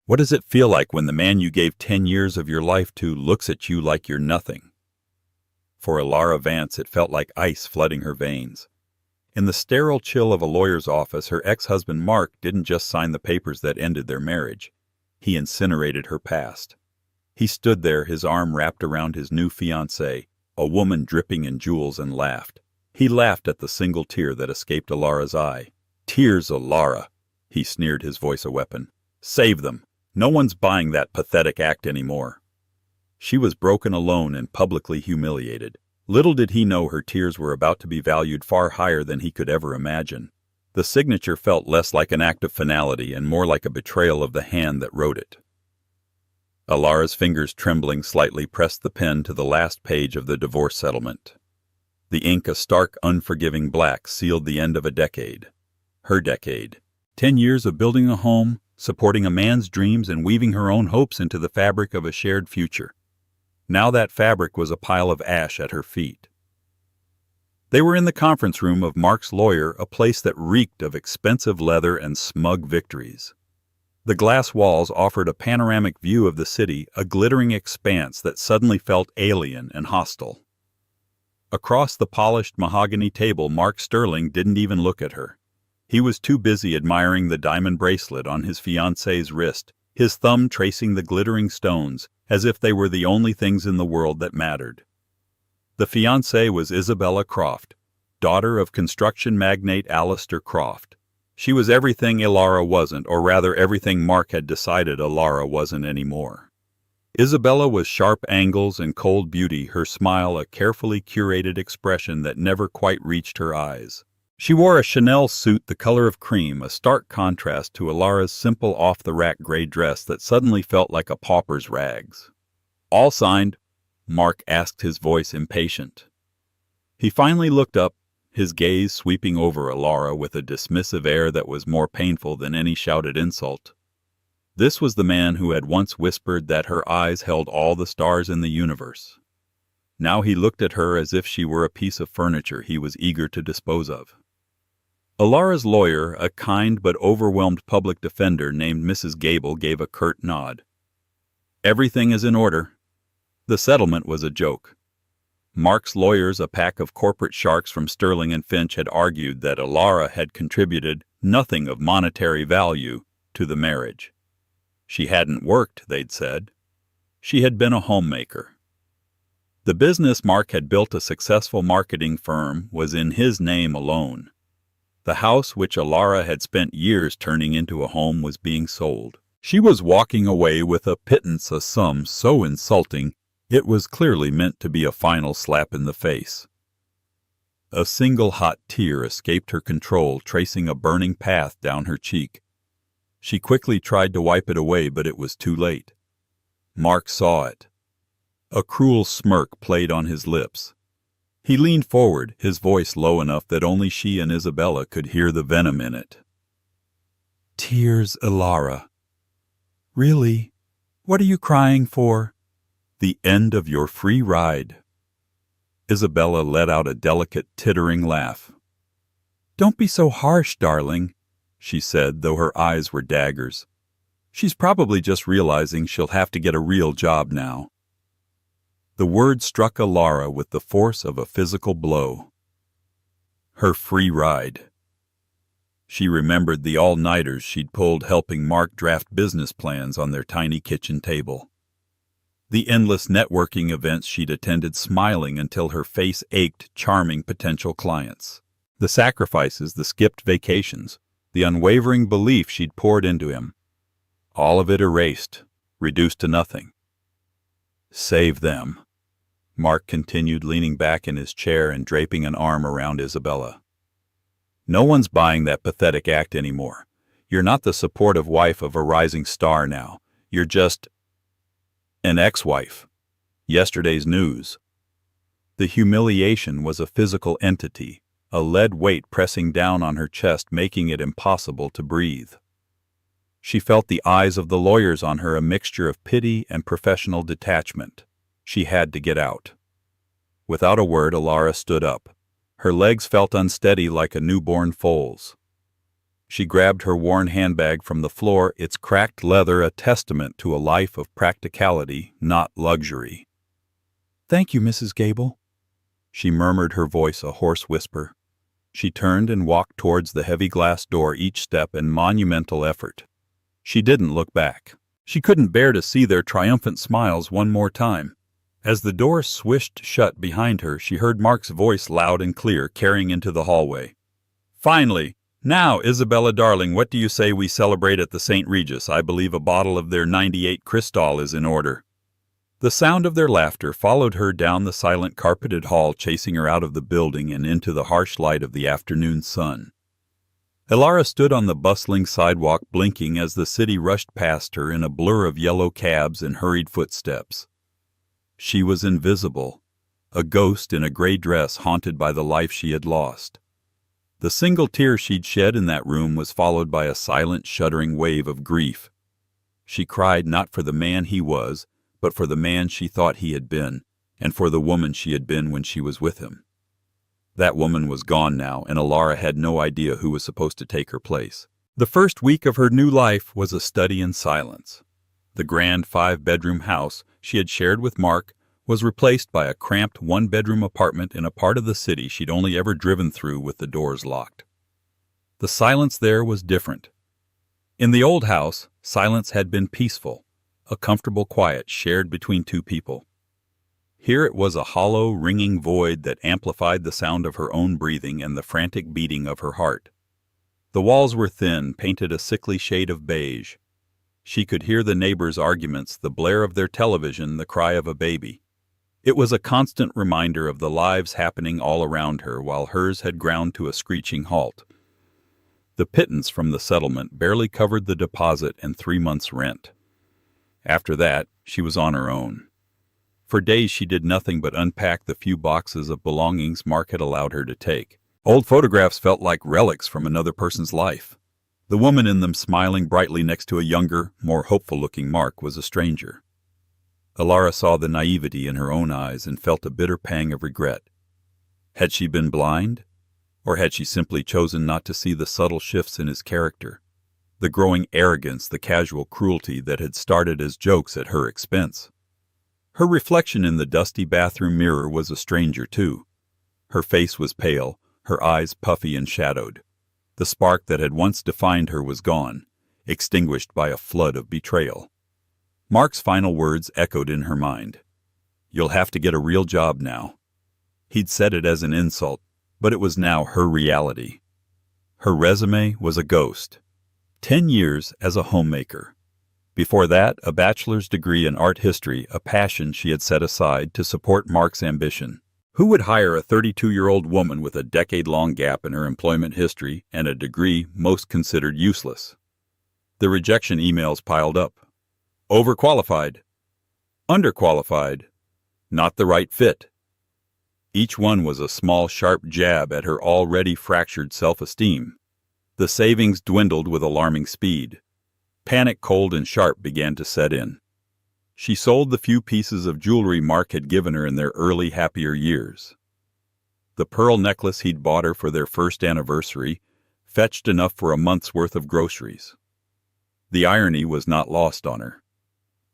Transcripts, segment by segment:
What does it feel like when the man you gave 10 years of your life to looks at you like you're nothing? For Alara Vance, it felt like ice flooding her veins. In the sterile chill of a lawyer's office, her ex-husband Mark didn't just sign the papers that ended their marriage. He incinerated her past. He stood there, his arm wrapped around his new fiancée, a woman dripping in jewels, and laughed. He laughed at the single tear that escaped Alara's eye. "Tears, Alara," he sneered, his voice a weapon. "Save them. No one's buying that pathetic act anymore." She was broken, alone, and publicly humiliated. Little did he know her tears were about to be valued far higher than he could ever imagine. The signature felt less like an act of finality and more like a betrayal of the hand that wrote it. Alara's fingers, trembling slightly, pressed the pen to the last page of the divorce settlement. The ink, a stark, unforgiving black, sealed the end of a decade. Her decade. 10 years of building a home, supporting a man's dreams, and weaving her own hopes into the fabric of a shared future. Now that fabric was a pile of ash at her feet. They were in the conference room of Mark's lawyer, a place that reeked of expensive leather and smug victories. The glass walls offered a panoramic view of the city, a glittering expanse that suddenly felt alien and hostile. Across the polished mahogany table, Mark Sterling didn't even look at her. He was too busy admiring the diamond bracelet on his fiancée's wrist, his thumb tracing the glittering stones, as if they were the only things in the world that mattered. The fiancée was Isabella Croft, daughter of construction magnate Alistair Croft. She was everything Alara wasn't, or rather everything Mark had decided Alara wasn't anymore. Isabella was sharp angles and cold beauty, her smile a carefully curated expression that never quite reached her eyes. She wore a Chanel suit the color of cream, a stark contrast to Alara's simple off-the-rack gray dress that suddenly felt like a pauper's rags. "All signed?" Mark asked, his voice impatient. He finally looked up, his gaze sweeping over Alara with a dismissive air that was more painful than any shouted insult. This was the man who had once whispered that her eyes held all the stars in the universe. Now he looked at her as if she were a piece of furniture he was eager to dispose of. Alara's lawyer, a kind but overwhelmed public defender named Mrs. Gable, gave a curt nod. "Everything is in order." The settlement was a joke. Mark's lawyers, a pack of corporate sharks from Sterling and Finch, had argued that Alara had contributed nothing of monetary value to the marriage. She hadn't worked, they'd said. She had been a homemaker. The business Mark had built, a successful marketing firm, was in his name alone. The house which Alara had spent years turning into a home was being sold. She was walking away with a pittance, a sum so insulting it was clearly meant to be a final slap in the face. A single hot tear escaped her control, tracing a burning path down her cheek. She quickly tried to wipe it away, but it was too late. Mark saw it. A cruel smirk played on his lips. He leaned forward, his voice low enough that only she and Isabella could hear the venom in it. "Tears, Alara. Really? What are you crying for?" "The end of your free ride." Isabella let out a delicate, tittering laugh. "Don't be so harsh, darling," she said, though her eyes were daggers. "She's probably just realizing she'll have to get a real job now." The word struck Alara with the force of a physical blow. Her free ride. She remembered the all-nighters she'd pulled helping Mark draft business plans on their tiny kitchen table. The endless networking events she'd attended, smiling until her face ached, charming potential clients. The sacrifices, the skipped vacations, the unwavering belief she'd poured into him. All of it erased, reduced to nothing. "Save them," Mark continued, leaning back in his chair and draping an arm around Isabella. "No one's buying that pathetic act anymore. You're not the supportive wife of a rising star now. You're just an ex-wife. Yesterday's news." The humiliation was a physical entity, a lead weight pressing down on her chest, making it impossible to breathe. She felt the eyes of the lawyers on her, a mixture of pity and professional detachment. She had to get out. Without a word, Alara stood up. Her legs felt unsteady like a newborn foal's. She grabbed her worn handbag from the floor, its cracked leather a testament to a life of practicality, not luxury. "Thank you, Mrs. Gable," she murmured, her voice a hoarse whisper. She turned and walked towards the heavy glass door, each step an monumental effort. She didn't look back. She couldn't bear to see their triumphant smiles one more time. As the door swished shut behind her, she heard Mark's voice loud and clear, carrying into the hallway. "Finally! Now, Isabella darling, what do you say we celebrate at the St. Regis? I believe a bottle of their '98 Cristal is in order." The sound of their laughter followed her down the silent carpeted hall, chasing her out of the building and into the harsh light of the afternoon sun. Elara stood on the bustling sidewalk, blinking as the city rushed past her in a blur of yellow cabs and hurried footsteps. She was invisible, a ghost in a gray dress haunted by the life she had lost. The single tear she'd shed in that room was followed by a silent, shuddering wave of grief. She cried not for the man he was, but for the man she thought he had been, and for the woman she had been when she was with him. That woman was gone now, and Elara had no idea who was supposed to take her place. The first week of her new life was a study in silence. The grand 5-bedroom house she had shared with Mark was replaced by a cramped 1-bedroom apartment in a part of the city she'd only ever driven through with the doors locked. The silence there was different. In the old house, silence had been peaceful, a comfortable quiet shared between two people. Here it was a hollow, ringing void that amplified the sound of her own breathing and the frantic beating of her heart. The walls were thin, painted a sickly shade of beige. She could hear the neighbors' arguments, the blare of their television, the cry of a baby. It was a constant reminder of the lives happening all around her, while hers had ground to a screeching halt. The pittance from the settlement barely covered the deposit and 3 months' rent. After that, she was on her own. For days she did nothing but unpack the few boxes of belongings Mark had allowed her to take. Old photographs felt like relics from another person's life. The woman in them, smiling brightly next to a younger, more hopeful-looking Mark, was a stranger. Elara saw the naivety in her own eyes and felt a bitter pang of regret. Had she been blind? Or had she simply chosen not to see the subtle shifts in his character? The growing arrogance, the casual cruelty that had started as jokes at her expense. Her reflection in the dusty bathroom mirror was a stranger, too. Her face was pale, her eyes puffy and shadowed. The spark that had once defined her was gone, extinguished by a flood of betrayal. Mark's final words echoed in her mind. "You'll have to get a real job now." He'd said it as an insult, but it was now her reality. Her resume was a ghost. 10 years as a homemaker. Before that, a bachelor's degree in art history, a passion she had set aside to support Mark's ambition. Who would hire a 32-year-old woman with a decade-long gap in her employment history and a degree most considered useless? The rejection emails piled up. Overqualified. Underqualified. Not the right fit. Each one was a small, sharp jab at her already fractured self-esteem. The savings dwindled with alarming speed. Panic, cold and sharp, began to set in. She sold the few pieces of jewelry Mark had given her in their early, happier years. The pearl necklace he'd bought her for their first anniversary fetched enough for a month's worth of groceries. The irony was not lost on her.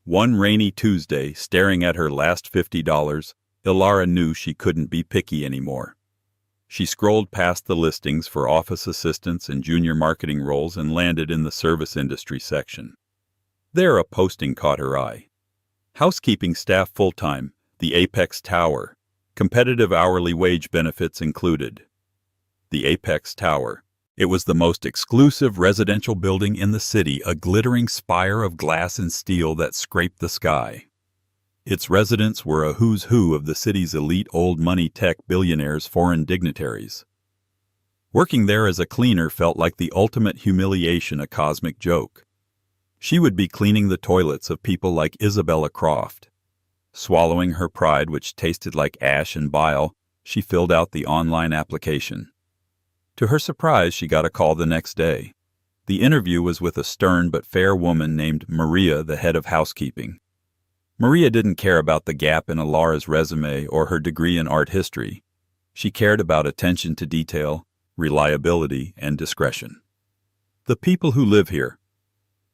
One rainy Tuesday, staring at her last $50, Elara knew she couldn't be picky anymore. She scrolled past the listings for office assistants and junior marketing roles and landed in the service industry section. There a posting caught her eye. Housekeeping staff full-time, the Apex Tower, competitive hourly wage benefits included. The Apex Tower. It was the most exclusive residential building in the city, a glittering spire of glass and steel that scraped the sky. Its residents were a who's who of the city's elite old money tech billionaires, foreign dignitaries. Working there as a cleaner felt like the ultimate humiliation, a cosmic joke. She would be cleaning the toilets of people like Isabella Croft. Swallowing her pride, which tasted like ash and bile, she filled out the online application. To her surprise, she got a call the next day. The interview was with a stern but fair woman named Maria, the head of housekeeping. Maria didn't care about the gap in Elara's resume or her degree in art history. She cared about attention to detail, reliability, and discretion. The people who live here.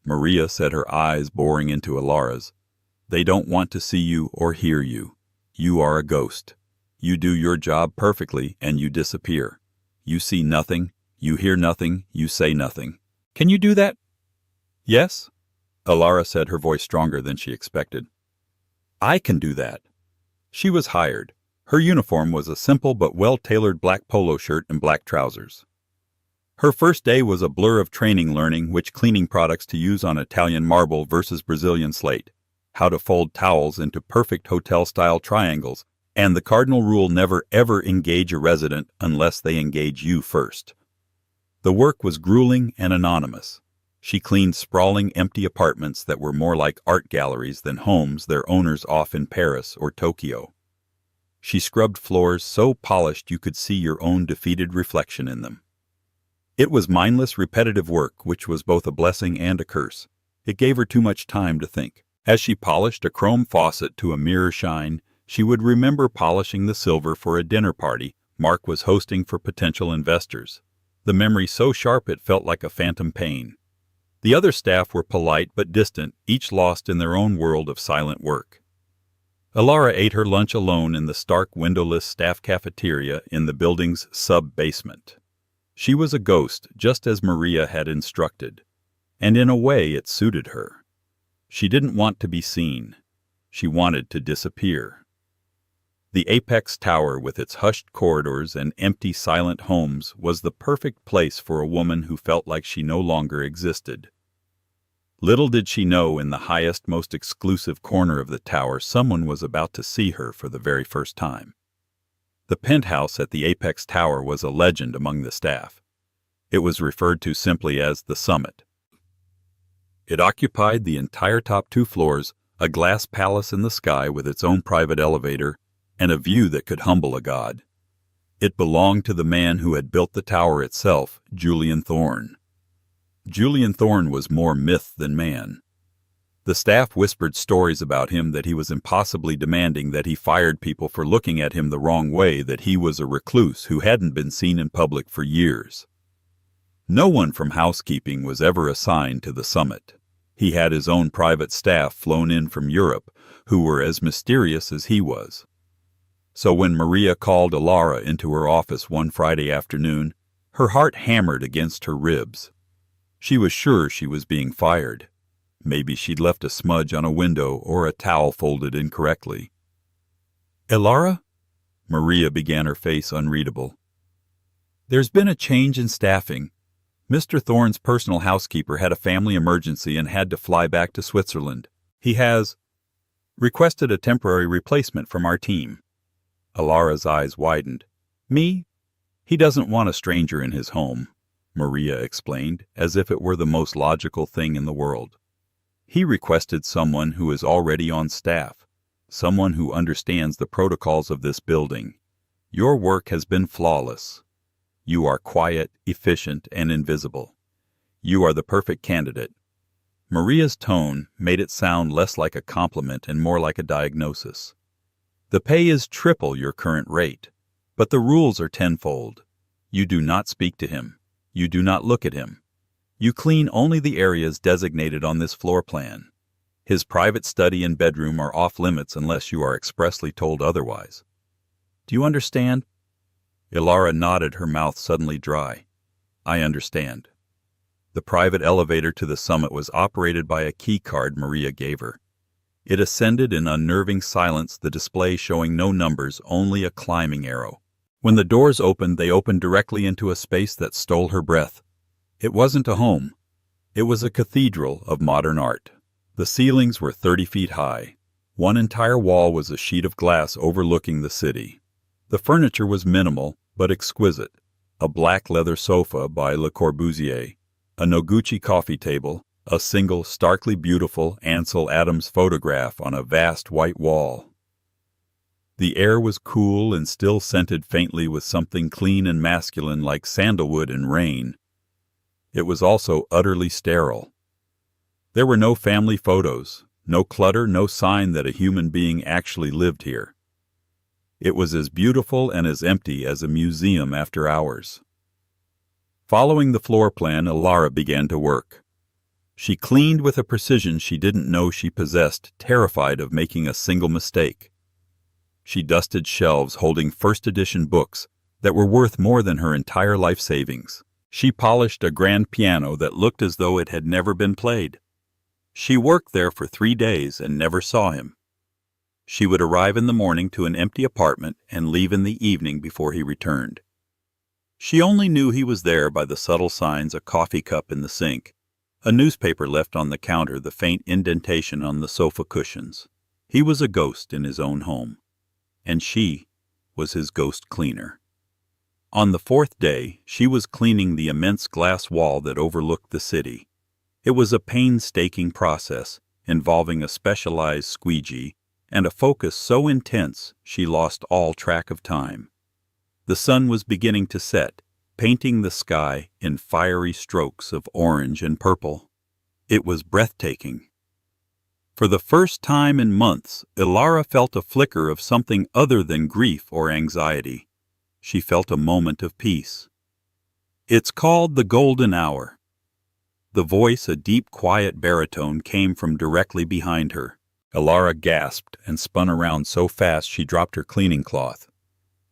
Maria said, her eyes boring into Alara's. They don't want to see you or hear you. You are a ghost. You do your job perfectly and you disappear. You see nothing, you hear nothing, you say nothing. Can you do that? Yes, Alara said, her voice stronger than she expected. I can do that. She was hired. Her uniform was a simple but well-tailored black polo shirt and black trousers. Her first day was a blur of training, learning which cleaning products to use on Italian marble versus Brazilian slate, how to fold towels into perfect hotel-style triangles, and the cardinal rule: never ever engage a resident unless they engage you first. The work was grueling and anonymous. She cleaned sprawling, empty apartments that were more like art galleries than homes their owners off in Paris or Tokyo. She scrubbed floors so polished you could see your own defeated reflection in them. It was mindless, repetitive work, which was both a blessing and a curse. It gave her too much time to think. As she polished a chrome faucet to a mirror shine, she would remember polishing the silver for a dinner party Mark was hosting for potential investors. The memory so sharp it felt like a phantom pain. The other staff were polite but distant, each lost in their own world of silent work. Alara ate her lunch alone in the stark, windowless staff cafeteria in the building's sub-basement. She was a ghost, just as Maria had instructed, and in a way it suited her. She didn't want to be seen. She wanted to disappear. The apex tower, with its hushed corridors and empty, silent homes, was the perfect place for a woman who felt like she no longer existed. Little did she know, in the highest, most exclusive corner of the tower, someone was about to see her for the very first time. The penthouse at the apex tower was a legend among the staff. It was referred to simply as the Summit. It occupied the entire top 2 floors, a glass palace in the sky with its own private elevator, and a view that could humble a god. It belonged to the man who had built the tower itself, Julian Thorne. Julian Thorne was more myth than man. The staff whispered stories about him, that he was impossibly demanding, that he fired people for looking at him the wrong way, that he was a recluse who hadn't been seen in public for years. No one from housekeeping was ever assigned to the Summit. He had his own private staff flown in from Europe, who were as mysterious as he was. So when Maria called Alara into her office one Friday afternoon, her heart hammered against her ribs. She was sure she was being fired. Maybe she'd left a smudge on a window or a towel folded incorrectly. "Alara?" Maria began, her face unreadable. "There's been a change in staffing. Mr. Thorne's personal housekeeper had a family emergency and had to fly back to Switzerland. He has requested a temporary replacement from our team." Alara's eyes widened. "Me? He doesn't want a stranger in his home," Maria explained, as if it were the most logical thing in the world. "He requested someone who is already on staff, someone who understands the protocols of this building. Your work has been flawless. You are quiet, efficient, and invisible. You are the perfect candidate." Maria's tone made it sound less like a compliment and more like a diagnosis. "The pay is triple your current rate, but the rules are tenfold. You do not speak to him. You do not look at him. You clean only the areas designated on this floor plan. His private study and bedroom are off limits unless you are expressly told otherwise. Do you understand?" Alara nodded, her mouth suddenly dry. "I understand." The private elevator to the Summit was operated by a key card Maria gave her. It ascended in unnerving silence, the display showing no numbers, only a climbing arrow. When the doors opened, they opened directly into a space that stole her breath. It wasn't a home. It was a cathedral of modern art. The ceilings were 30 feet high. One entire wall was a sheet of glass overlooking the city. The furniture was minimal, but exquisite. A black leather sofa by Le Corbusier, a Noguchi coffee table, a single, starkly beautiful Ansel Adams photograph on a vast white wall. The air was cool and still scented faintly with something clean and masculine like sandalwood and rain. It was also utterly sterile. There were no family photos, no clutter, no sign that a human being actually lived here. It was as beautiful and as empty as a museum after hours. Following the floor plan, Ilara began to work. She cleaned with a precision she didn't know she possessed, terrified of making a single mistake. She dusted shelves holding first-edition books that were worth more than her entire life savings. She polished a grand piano that looked as though it had never been played. She worked there for 3 days and never saw him. She would arrive in the morning to an empty apartment and leave in the evening before he returned. She only knew he was there by the subtle signs: a coffee cup in the sink, a newspaper left on the counter, the faint indentation on the sofa cushions. He was a ghost in his own home, and she was his ghost cleaner. On the 4th day, she was cleaning the immense glass wall that overlooked the city. It was a painstaking process, involving a specialized squeegee and a focus so intense she lost all track of time. The sun was beginning to set, painting the sky in fiery strokes of orange and purple. It was breathtaking. For the first time in months, Ilara felt a flicker of something other than grief or anxiety. She felt a moment of peace. "It's called the golden hour." The voice, a deep, quiet baritone, came from directly behind her. Ilara gasped and spun around so fast she dropped her cleaning cloth.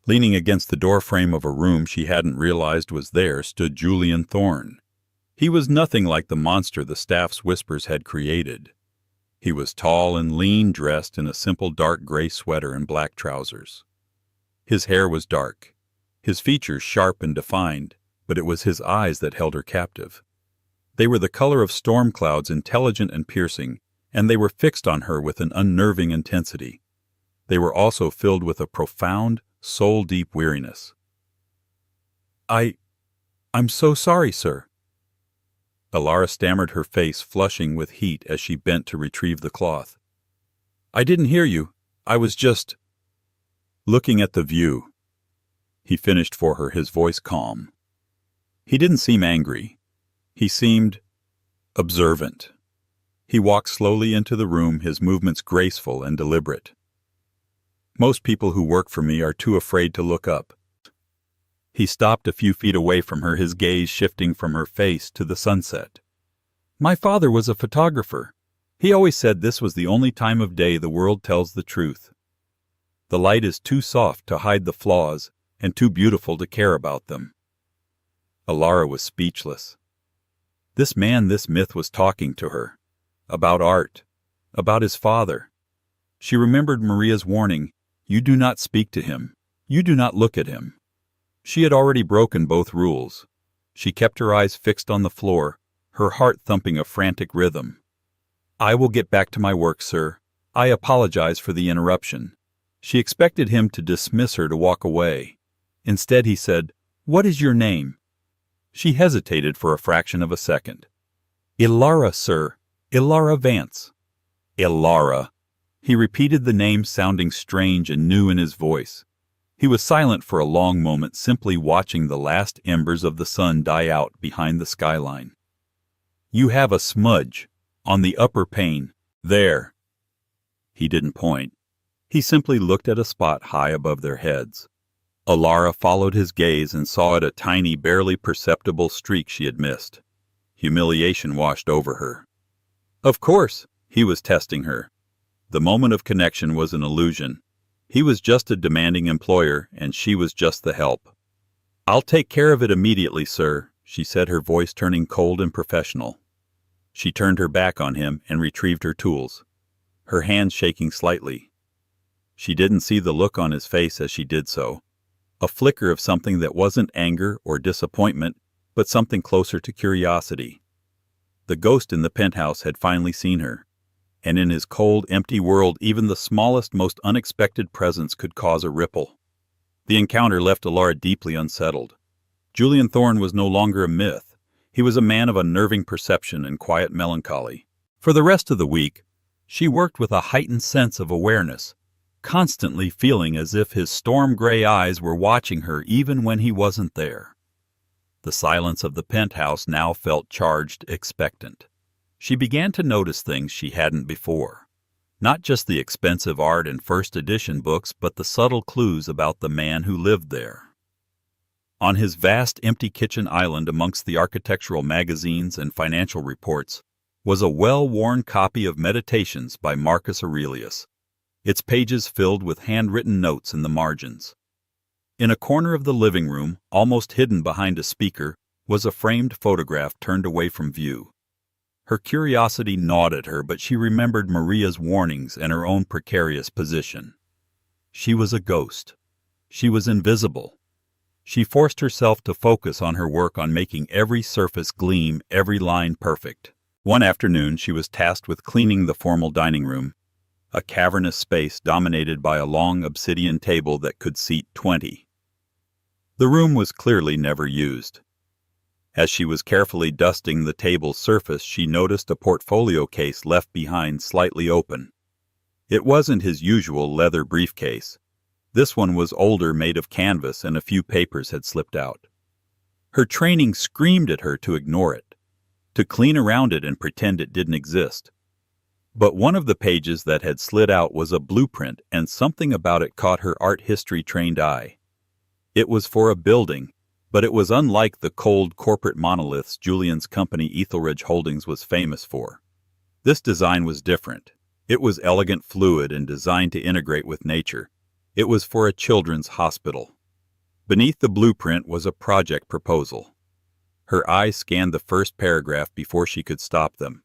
Leaning against the doorframe of a room she hadn't realized was there stood Julian Thorne. He was nothing like the monster the staff's whispers had created. He was tall and lean, dressed in a simple dark gray sweater and black trousers. His hair was dark, his features sharp and defined, but it was his eyes that held her captive. They were the color of storm clouds, intelligent and piercing, and they were fixed on her with an unnerving intensity. They were also filled with a profound, soul-deep weariness. I'm so sorry, sir." Ilara stammered, her face flushing with heat as she bent to retrieve the cloth. "I didn't hear you. I was just looking at the view," he finished for her, his voice calm. He didn't seem angry. He seemed observant. He walked slowly into the room, his movements graceful and deliberate. "Most people who work for me are too afraid to look up." He stopped a few feet away from her, his gaze shifting from her face to the sunset. "My father was a photographer. He always said this was the only time of day the world tells the truth. The light is too soft to hide the flaws and too beautiful to care about them." Ilara was speechless. This man, this myth, was talking to her. About art. About his father. She remembered Maria's warning: "You do not speak to him. You do not look at him." She had already broken both rules. She kept her eyes fixed on the floor, her heart thumping a frantic rhythm. "I will get back to my work, sir. I apologize for the interruption." She expected him to dismiss her, to walk away. Instead he said, "What is your name?" She hesitated for a fraction of a second. "Ilara, sir. Ilara Vance." "Ilara." He repeated the name, sounding strange and new in his voice. He was silent for a long moment, simply watching the last embers of the sun die out behind the skyline. "You have a smudge on the upper pane. There." He didn't point. He simply looked at a spot high above their heads. Ilara followed his gaze and saw it, a tiny, barely perceptible streak she had missed. Humiliation washed over her. Of course, he was testing her. The moment of connection was an illusion. He was just a demanding employer, and she was just the help. "I'll take care of it immediately, sir," she said, her voice turning cold and professional. She turned her back on him and retrieved her tools, her hands shaking slightly. She didn't see the look on his face as she did so. A flicker of something that wasn't anger or disappointment, but something closer to curiosity. The ghost in the penthouse had finally seen her, and in his cold, empty world even the smallest, most unexpected presence could cause a ripple. The encounter left Ilara deeply unsettled. Julian Thorne was no longer a myth. He was a man of unnerving perception and quiet melancholy. For the rest of the week, she worked with a heightened sense of awareness, constantly feeling as if his storm-gray eyes were watching her even when he wasn't there. The silence of the penthouse now felt charged, expectant. She began to notice things she hadn't before. Not just the expensive art and first edition books, but the subtle clues about the man who lived there. On his vast empty kitchen island amongst the architectural magazines and financial reports was a well-worn copy of Meditations by Marcus Aurelius, its pages filled with handwritten notes in the margins. In a corner of the living room, almost hidden behind a speaker, was a framed photograph turned away from view. Her curiosity gnawed at her, but she remembered Maria's warnings and her own precarious position. She was a ghost. She was invisible. She forced herself to focus on her work on making every surface gleam, every line perfect. One afternoon she was tasked with cleaning the formal dining room, a cavernous space dominated by a long obsidian table that could seat 20. The room was clearly never used. As she was carefully dusting the table's surface, she noticed a portfolio case left behind slightly open. It wasn't his usual leather briefcase. This one was older, made of canvas, and a few papers had slipped out. Her training screamed at her to ignore it, to clean around it and pretend it didn't exist. But one of the pages that had slid out was a blueprint, and something about it caught her art history-trained eye. It was for a building, but it was unlike the cold corporate monoliths Julian's company Ethelridge Holdings was famous for. This design was different. It was elegant, fluid, and designed to integrate with nature. It was for a children's hospital. Beneath the blueprint was a project proposal. Her eyes scanned the first paragraph before she could stop them.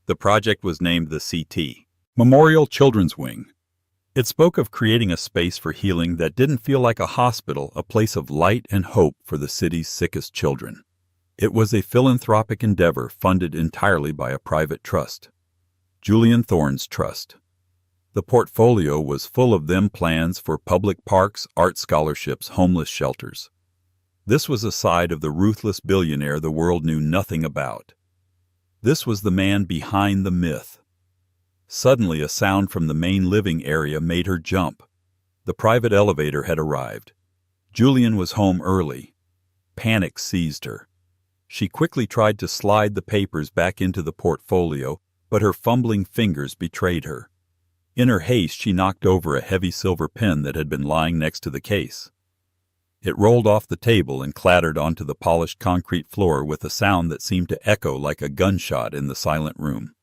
The project was named the CT, Memorial Children's Wing. It spoke of creating a space for healing that didn't feel like a hospital, a place of light and hope for the city's sickest children. It was a philanthropic endeavor funded entirely by a private trust, Julian Thorne's trust. The portfolio was full of them plans for public parks, art scholarships, homeless shelters. This was a side of the ruthless billionaire the world knew nothing about. This was the man behind the myth. Suddenly, a sound from the main living area made her jump. The private elevator had arrived. Julian was home early. Panic seized her. She quickly tried to slide the papers back into the portfolio, but her fumbling fingers betrayed her. In her haste, she knocked over a heavy silver pen that had been lying next to the case. It rolled off the table and clattered onto the polished concrete floor with a sound that seemed to echo like a gunshot in the silent room.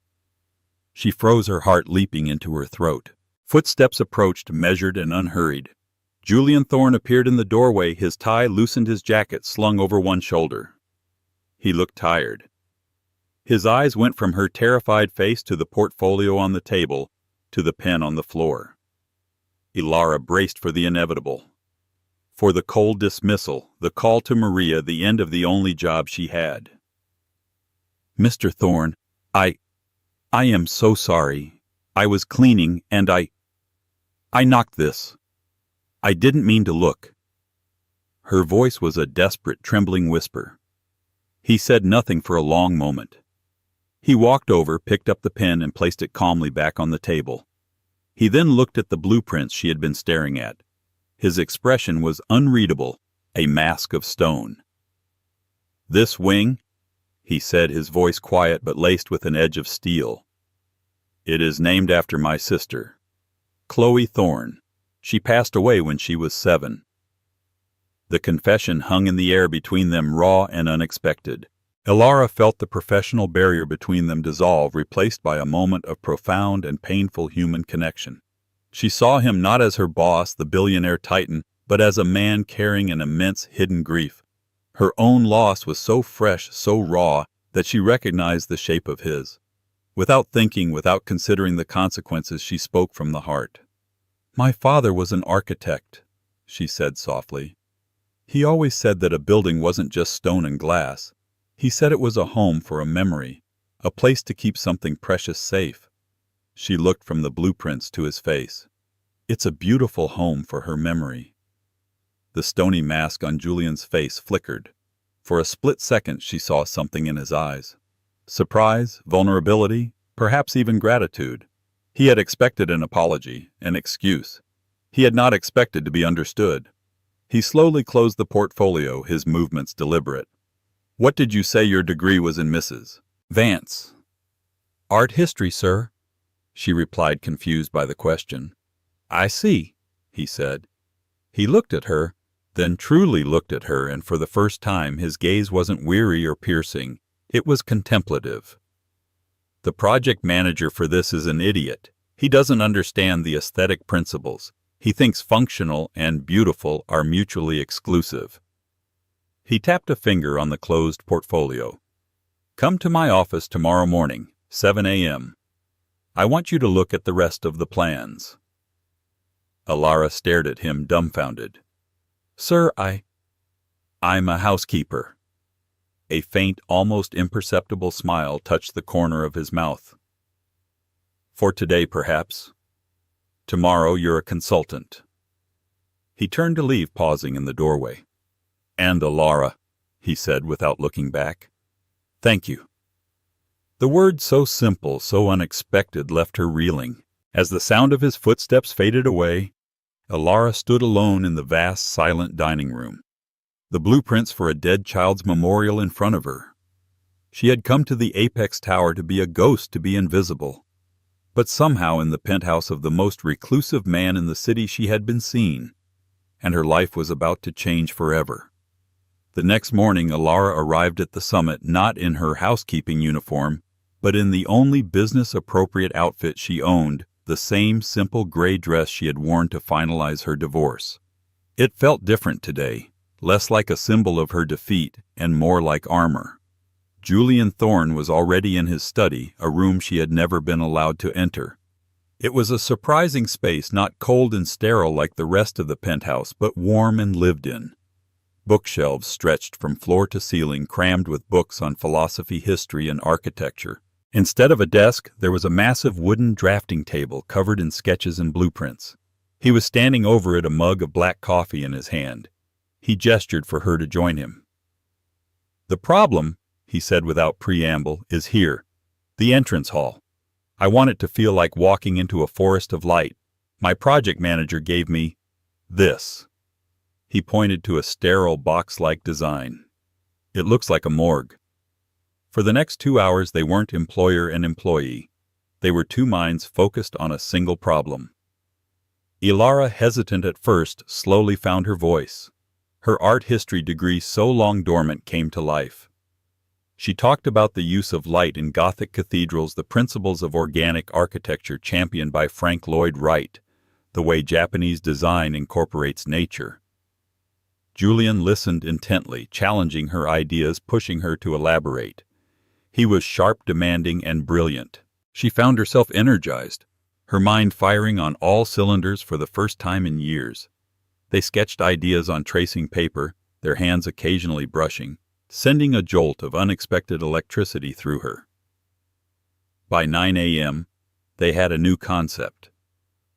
She froze, her heart leaping into her throat. Footsteps approached, measured and unhurried. Julian Thorne appeared in the doorway, his tie loosened, his jacket slung over one shoulder. He looked tired. His eyes went from her terrified face to the portfolio on the table, to the pen on the floor. Ilara braced for the inevitable. For the cold dismissal, the call to Maria, the end of the only job she had. "Mr. Thorne, I am so sorry. I was cleaning, and I knocked this. I didn't mean to look." Her voice was a desperate, trembling whisper. He said nothing for a long moment. He walked over, picked up the pen, and placed it calmly back on the table. He then looked at the blueprints she had been staring at. His expression was unreadable, a mask of stone. "This wing," he said, his voice quiet but laced with an edge of steel. "It is named after my sister, Chloe Thorne. She passed away when she was 7. The confession hung in the air between them, raw and unexpected. Ilara felt the professional barrier between them dissolve, replaced by a moment of profound and painful human connection. She saw him not as her boss, the billionaire titan, but as a man carrying an immense hidden grief. Her own loss was so fresh, so raw, that she recognized the shape of his. Without thinking, without considering the consequences, she spoke from the heart. "My father was an architect," she said softly. "He always said that a building wasn't just stone and glass. He said it was a home for a memory, a place to keep something precious safe." She looked from the blueprints to his face. "It's a beautiful home for her memory." The stony mask on Julian's face flickered. For a split second she saw something in his eyes. Surprise, vulnerability, perhaps even gratitude. He had expected an apology, an excuse. He had not expected to be understood. He slowly closed the portfolio, his movements deliberate. "What did you say your degree was in, Mrs. Vance?" "Art history, sir," she replied, confused by the question. "I see," he said. He looked at her, then truly looked at her, and for the first time his gaze wasn't weary or piercing, it was contemplative. The project manager for this is an idiot. He doesn't understand the aesthetic principles. He thinks functional and beautiful are mutually exclusive. He tapped a finger on the closed portfolio. Come to my office tomorrow morning, 7 a.m. I want you to look at the rest of the plans. Alara stared at him dumbfounded. Sir, I'm a housekeeper. A faint, almost imperceptible smile touched the corner of his mouth. For today, perhaps. Tomorrow you're a consultant. He turned to leave, pausing in the doorway. And Alara, he said without looking back. Thank you. The word, so simple, so unexpected, left her reeling. As the sound of his footsteps faded away, Alara stood alone in the vast, silent dining room, the blueprints for a dead child's memorial in front of her. She had come to the apex tower to be a ghost, to be invisible. But somehow in the penthouse of the most reclusive man in the city she had been seen, and her life was about to change forever. The next morning Alara arrived at the summit not in her housekeeping uniform, but in the only business-appropriate outfit she owned, the same simple gray dress she had worn to finalize her divorce. It felt different today, less like a symbol of her defeat and more like armor. Julian Thorne was already in his study, a room she had never been allowed to enter. It was a surprising space, not cold and sterile like the rest of the penthouse, but warm and lived in. Bookshelves stretched from floor to ceiling, crammed with books on philosophy, history, and architecture. Instead of a desk, there was a massive wooden drafting table covered in sketches and blueprints. He was standing over it, a mug of black coffee in his hand. He gestured for her to join him. The problem, he said without preamble, is here, the entrance hall. I want it to feel like walking into a forest of light. My project manager gave me this. He pointed to a sterile box-like design. It looks like a morgue. For the next 2 hours they weren't employer and employee. They were two minds focused on a single problem. Alara, hesitant at first, slowly found her voice. Her art history degree, so long dormant, came to life. She talked about the use of light in Gothic cathedrals, the principles of organic architecture championed by Frank Lloyd Wright, the way Japanese design incorporates nature. Julian listened intently, challenging her ideas, pushing her to elaborate. He was sharp, demanding, and brilliant. She found herself energized, her mind firing on all cylinders for the first time in years. They sketched ideas on tracing paper, their hands occasionally brushing, sending a jolt of unexpected electricity through her. By 9 a.m., they had a new concept.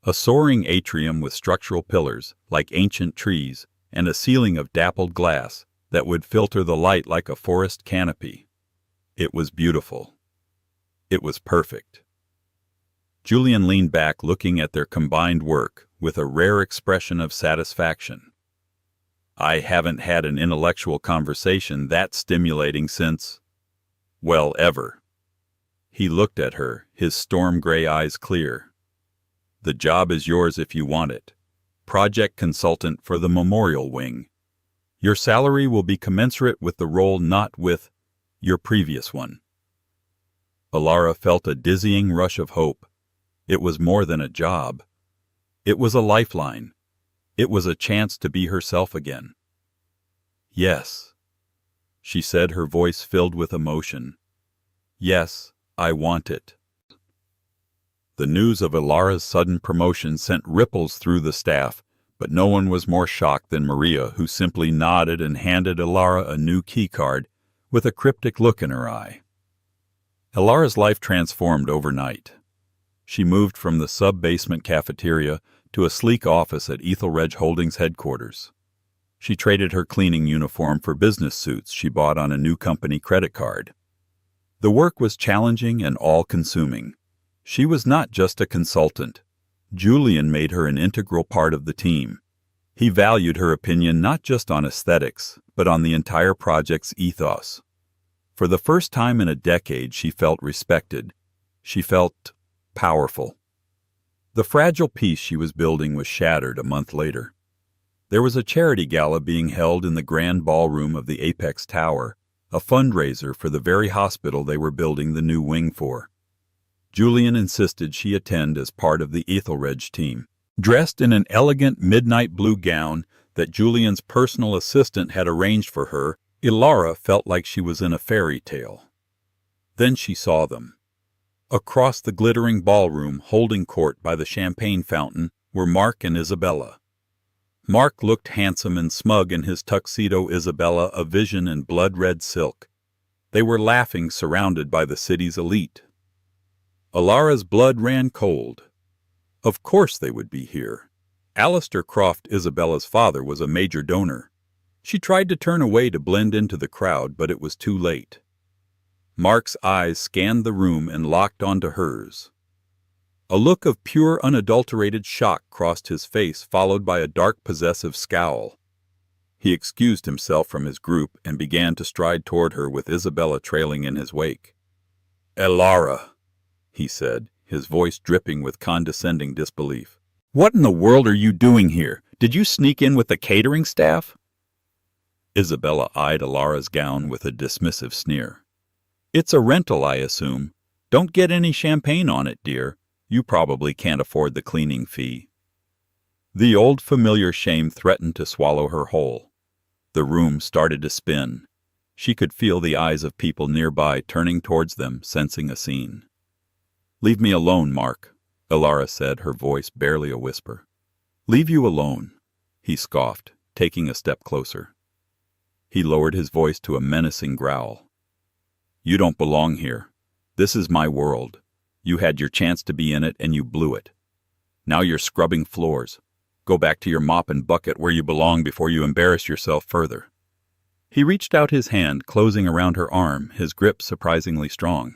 A soaring atrium with structural pillars, like ancient trees, and a ceiling of dappled glass that would filter the light like a forest canopy. It was beautiful. It was perfect. Julian leaned back, looking at their combined work with a rare expression of satisfaction. I haven't had an intellectual conversation that stimulating since, well, ever. He looked at her, his storm-gray eyes clear. The job is yours if you want it. Project consultant for the memorial wing. Your salary will be commensurate with the role, not with your previous one. Alara felt a dizzying rush of hope. It was more than a job. It was a lifeline. It was a chance to be herself again. Yes, she said, her voice filled with emotion. Yes, I want it. The news of Alara's sudden promotion sent ripples through the staff, but no one was more shocked than Maria, who simply nodded and handed Alara a new keycard with a cryptic look in her eye. Alara's life transformed overnight. She moved from the sub-basement cafeteria to a sleek office at Ethelredge Holdings headquarters. She traded her cleaning uniform for business suits she bought on a new company credit card. The work was challenging and all-consuming. She was not just a consultant. Julian made her an integral part of the team. He valued her opinion not just on aesthetics, but on the entire project's ethos. For the first time in a decade, she felt respected. She felt powerful. The fragile peace she was building was shattered a month later. There was a charity gala being held in the grand ballroom of the Apex Tower, a fundraiser for the very hospital they were building the new wing for. Julian insisted she attend as part of the Ethelredge team. Dressed in an elegant midnight blue gown that Julian's personal assistant had arranged for her, Ilara felt like she was in a fairy tale. Then she saw them. Across the glittering ballroom, holding court by the champagne fountain, were Mark and Isabella. Mark looked handsome and smug in his tuxedo, Isabella a vision in blood-red silk. They were laughing, surrounded by the city's elite. Ilara's blood ran cold. Of course they would be here. Alistair Croft, Isabella's father, was a major donor. She tried to turn away to blend into the crowd, but it was too late. Mark's eyes scanned the room and locked onto hers. A look of pure, unadulterated shock crossed his face, followed by a dark, possessive scowl. He excused himself from his group and began to stride toward her, with Isabella trailing in his wake. "Ilara," he said, his voice dripping with condescending disbelief. "What in the world are you doing here? Did you sneak in with the catering staff?" Isabella eyed Ilara's gown with a dismissive sneer. "It's a rental, I assume. Don't get any champagne on it, dear. You probably can't afford the cleaning fee." The old familiar shame threatened to swallow her whole. The room started to spin. She could feel the eyes of people nearby turning towards them, sensing a scene. "Leave me alone, Mark," Ilara said, her voice barely a whisper. "Leave you alone," he scoffed, taking a step closer. He lowered his voice to a menacing growl. "You don't belong here. This is my world. You had your chance to be in it and you blew it. Now you're scrubbing floors. Go back to your mop and bucket where you belong before you embarrass yourself further." He reached out his hand, closing around her arm, his grip surprisingly strong.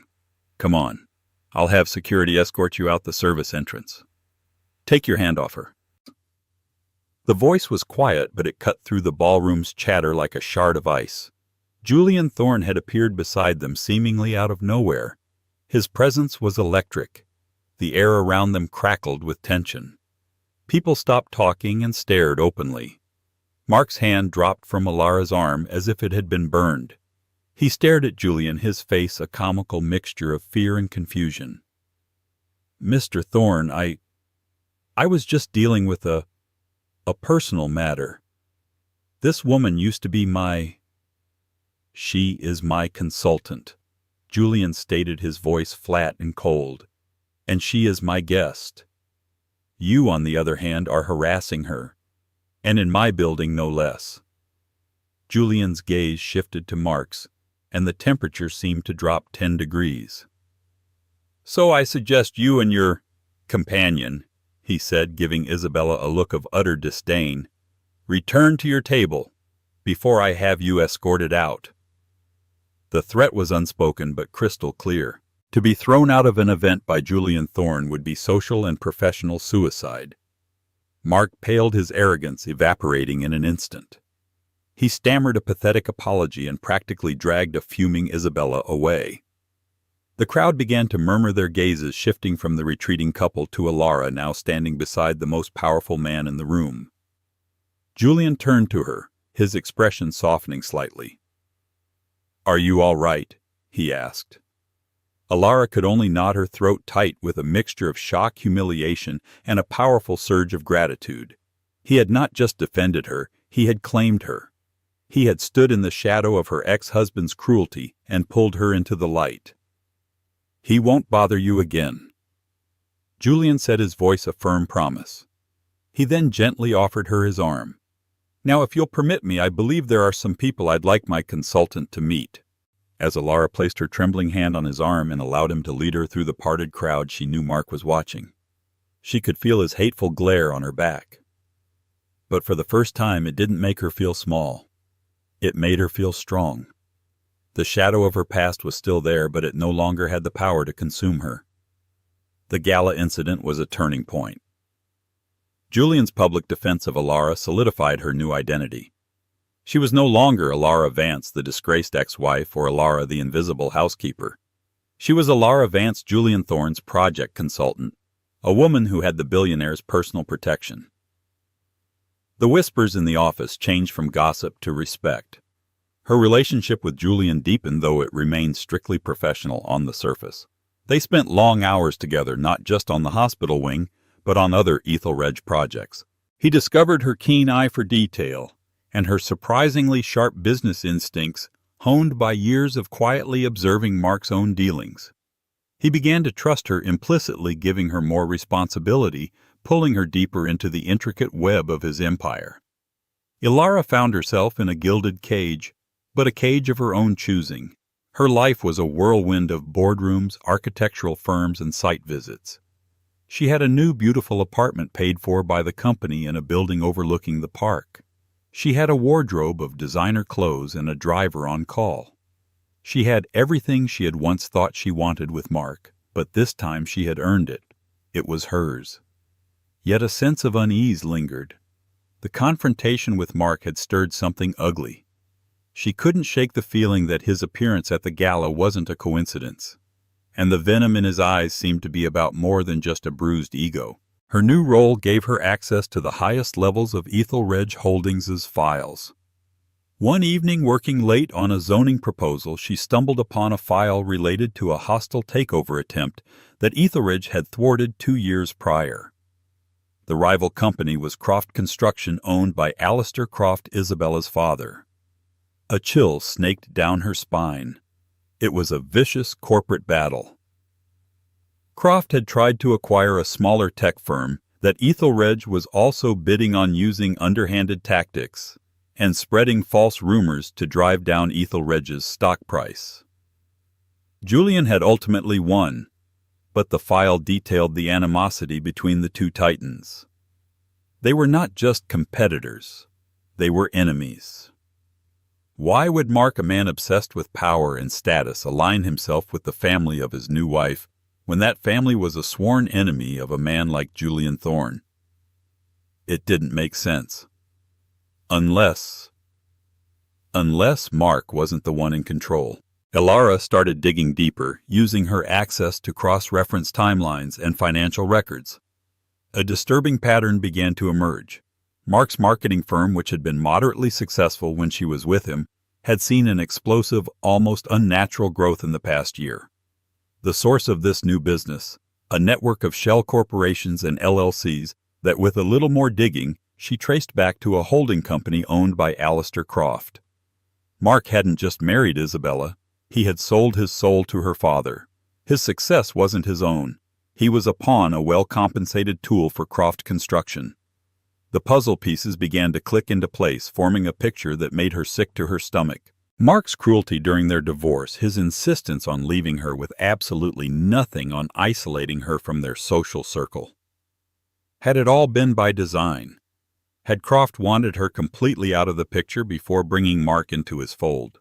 "Come on. I'll have security escort you out the service entrance. Take your hand off her." The voice was quiet, but it cut through the ballroom's chatter like a shard of ice. Julian Thorne had appeared beside them, seemingly out of nowhere. His presence was electric. The air around them crackled with tension. People stopped talking and stared openly. Mark's hand dropped from Ilara's arm as if it had been burned. He stared at Julian, his face a comical mixture of fear and confusion. "Mr. Thorne, I was just dealing with a personal matter. This woman used to be my—" "She is my consultant," Julian stated, his voice flat and cold. "And she is my guest. You, on the other hand, are harassing her. And in my building, no less." Julian's gaze shifted to Mark's, and the temperature seemed to drop 10 degrees. "So I suggest you and your companion," he said, giving Isabella a look of utter disdain, "return to your table before I have you escorted out." The threat was unspoken but crystal clear. To be thrown out of an event by Julian Thorne would be social and professional suicide. Mark paled, his arrogance evaporating in an instant. He stammered a pathetic apology and practically dragged a fuming Isabella away. The crowd began to murmur, their gazes shifting from the retreating couple to Ilara, now standing beside the most powerful man in the room. Julian turned to her, his expression softening slightly. "Are you all right?" he asked. Ilara could only nod, her throat tight with a mixture of shock, humiliation, and a powerful surge of gratitude. He had not just defended her, he had claimed her. He had stood in the shadow of her ex-husband's cruelty and pulled her into the light. "He won't bother you again." Julian said, his voice a firm promise. He then gently offered her his arm. "Now, if you'll permit me, I believe there are some people I'd like my consultant to meet." As Ilara placed her trembling hand on his arm and allowed him to lead her through the parted crowd, she knew Mark was watching. She could feel his hateful glare on her back. But for the first time, it didn't make her feel small. It made her feel strong. The shadow of her past was still there, but it no longer had the power to consume her. The gala incident was a turning point. Julian's public defense of Ilara solidified her new identity. She was no longer Ilara Vance, the disgraced ex-wife, or Ilara, the invisible housekeeper. She was Ilara Vance, Julian Thorne's project consultant, a woman who had the billionaire's personal protection. The whispers in the office changed from gossip to respect. Her relationship with Julian deepened, though it remained strictly professional on the surface. They spent long hours together, not just on the hospital wing, but on other Ethelred projects. He discovered her keen eye for detail and her surprisingly sharp business instincts, honed by years of quietly observing Mark's own dealings. He began to trust her implicitly, giving her more responsibility, pulling her deeper into the intricate web of his empire. Ilara found herself in a gilded cage, but a cage of her own choosing. Her life was a whirlwind of boardrooms, architectural firms, and site visits. She had a new, beautiful apartment paid for by the company in a building overlooking the park. She had a wardrobe of designer clothes and a driver on call. She had everything she had once thought she wanted with Mark, but this time she had earned it. It was hers. Yet a sense of unease lingered. The confrontation with Mark had stirred something ugly. She couldn't shake the feeling that his appearance at the gala wasn't a coincidence, and the venom in his eyes seemed to be about more than just a bruised ego. Her new role gave her access to the highest levels of Ethelred Holdings's files. One evening, working late on a zoning proposal, she stumbled upon a file related to a hostile takeover attempt that Ethelred had thwarted 2 years prior. The rival company was Croft Construction, owned by Alistair Croft, Isabella's father. A chill snaked down her spine. It was a vicious corporate battle. Croft had tried to acquire a smaller tech firm that Ethelred was also bidding on, using underhanded tactics and spreading false rumors to drive down Ethelred's stock price. Julian had ultimately won, but the file detailed the animosity between the two titans. They were not just competitors, they were enemies. Why would Mark, a man obsessed with power and status, align himself with the family of his new wife when that family was a sworn enemy of a man like Julian Thorne? It didn't make sense. Unless Mark wasn't the one in control. Ilara started digging deeper, using her access to cross-reference timelines and financial records. A disturbing pattern began to emerge. Mark's marketing firm, which had been moderately successful when she was with him, had seen an explosive, almost unnatural growth in the past year. The source of this new business, a network of shell corporations and LLCs that, with a little more digging, she traced back to a holding company owned by Alistair Croft. Mark hadn't just married Isabella, he had sold his soul to her father. His success wasn't his own. He was a pawn, a well-compensated tool for Croft Construction. The puzzle pieces began to click into place, forming a picture that made her sick to her stomach. Mark's cruelty during their divorce, his insistence on leaving her with absolutely nothing, on isolating her from their social circle. Had it all been by design? Had Croft wanted her completely out of the picture before bringing Mark into his fold?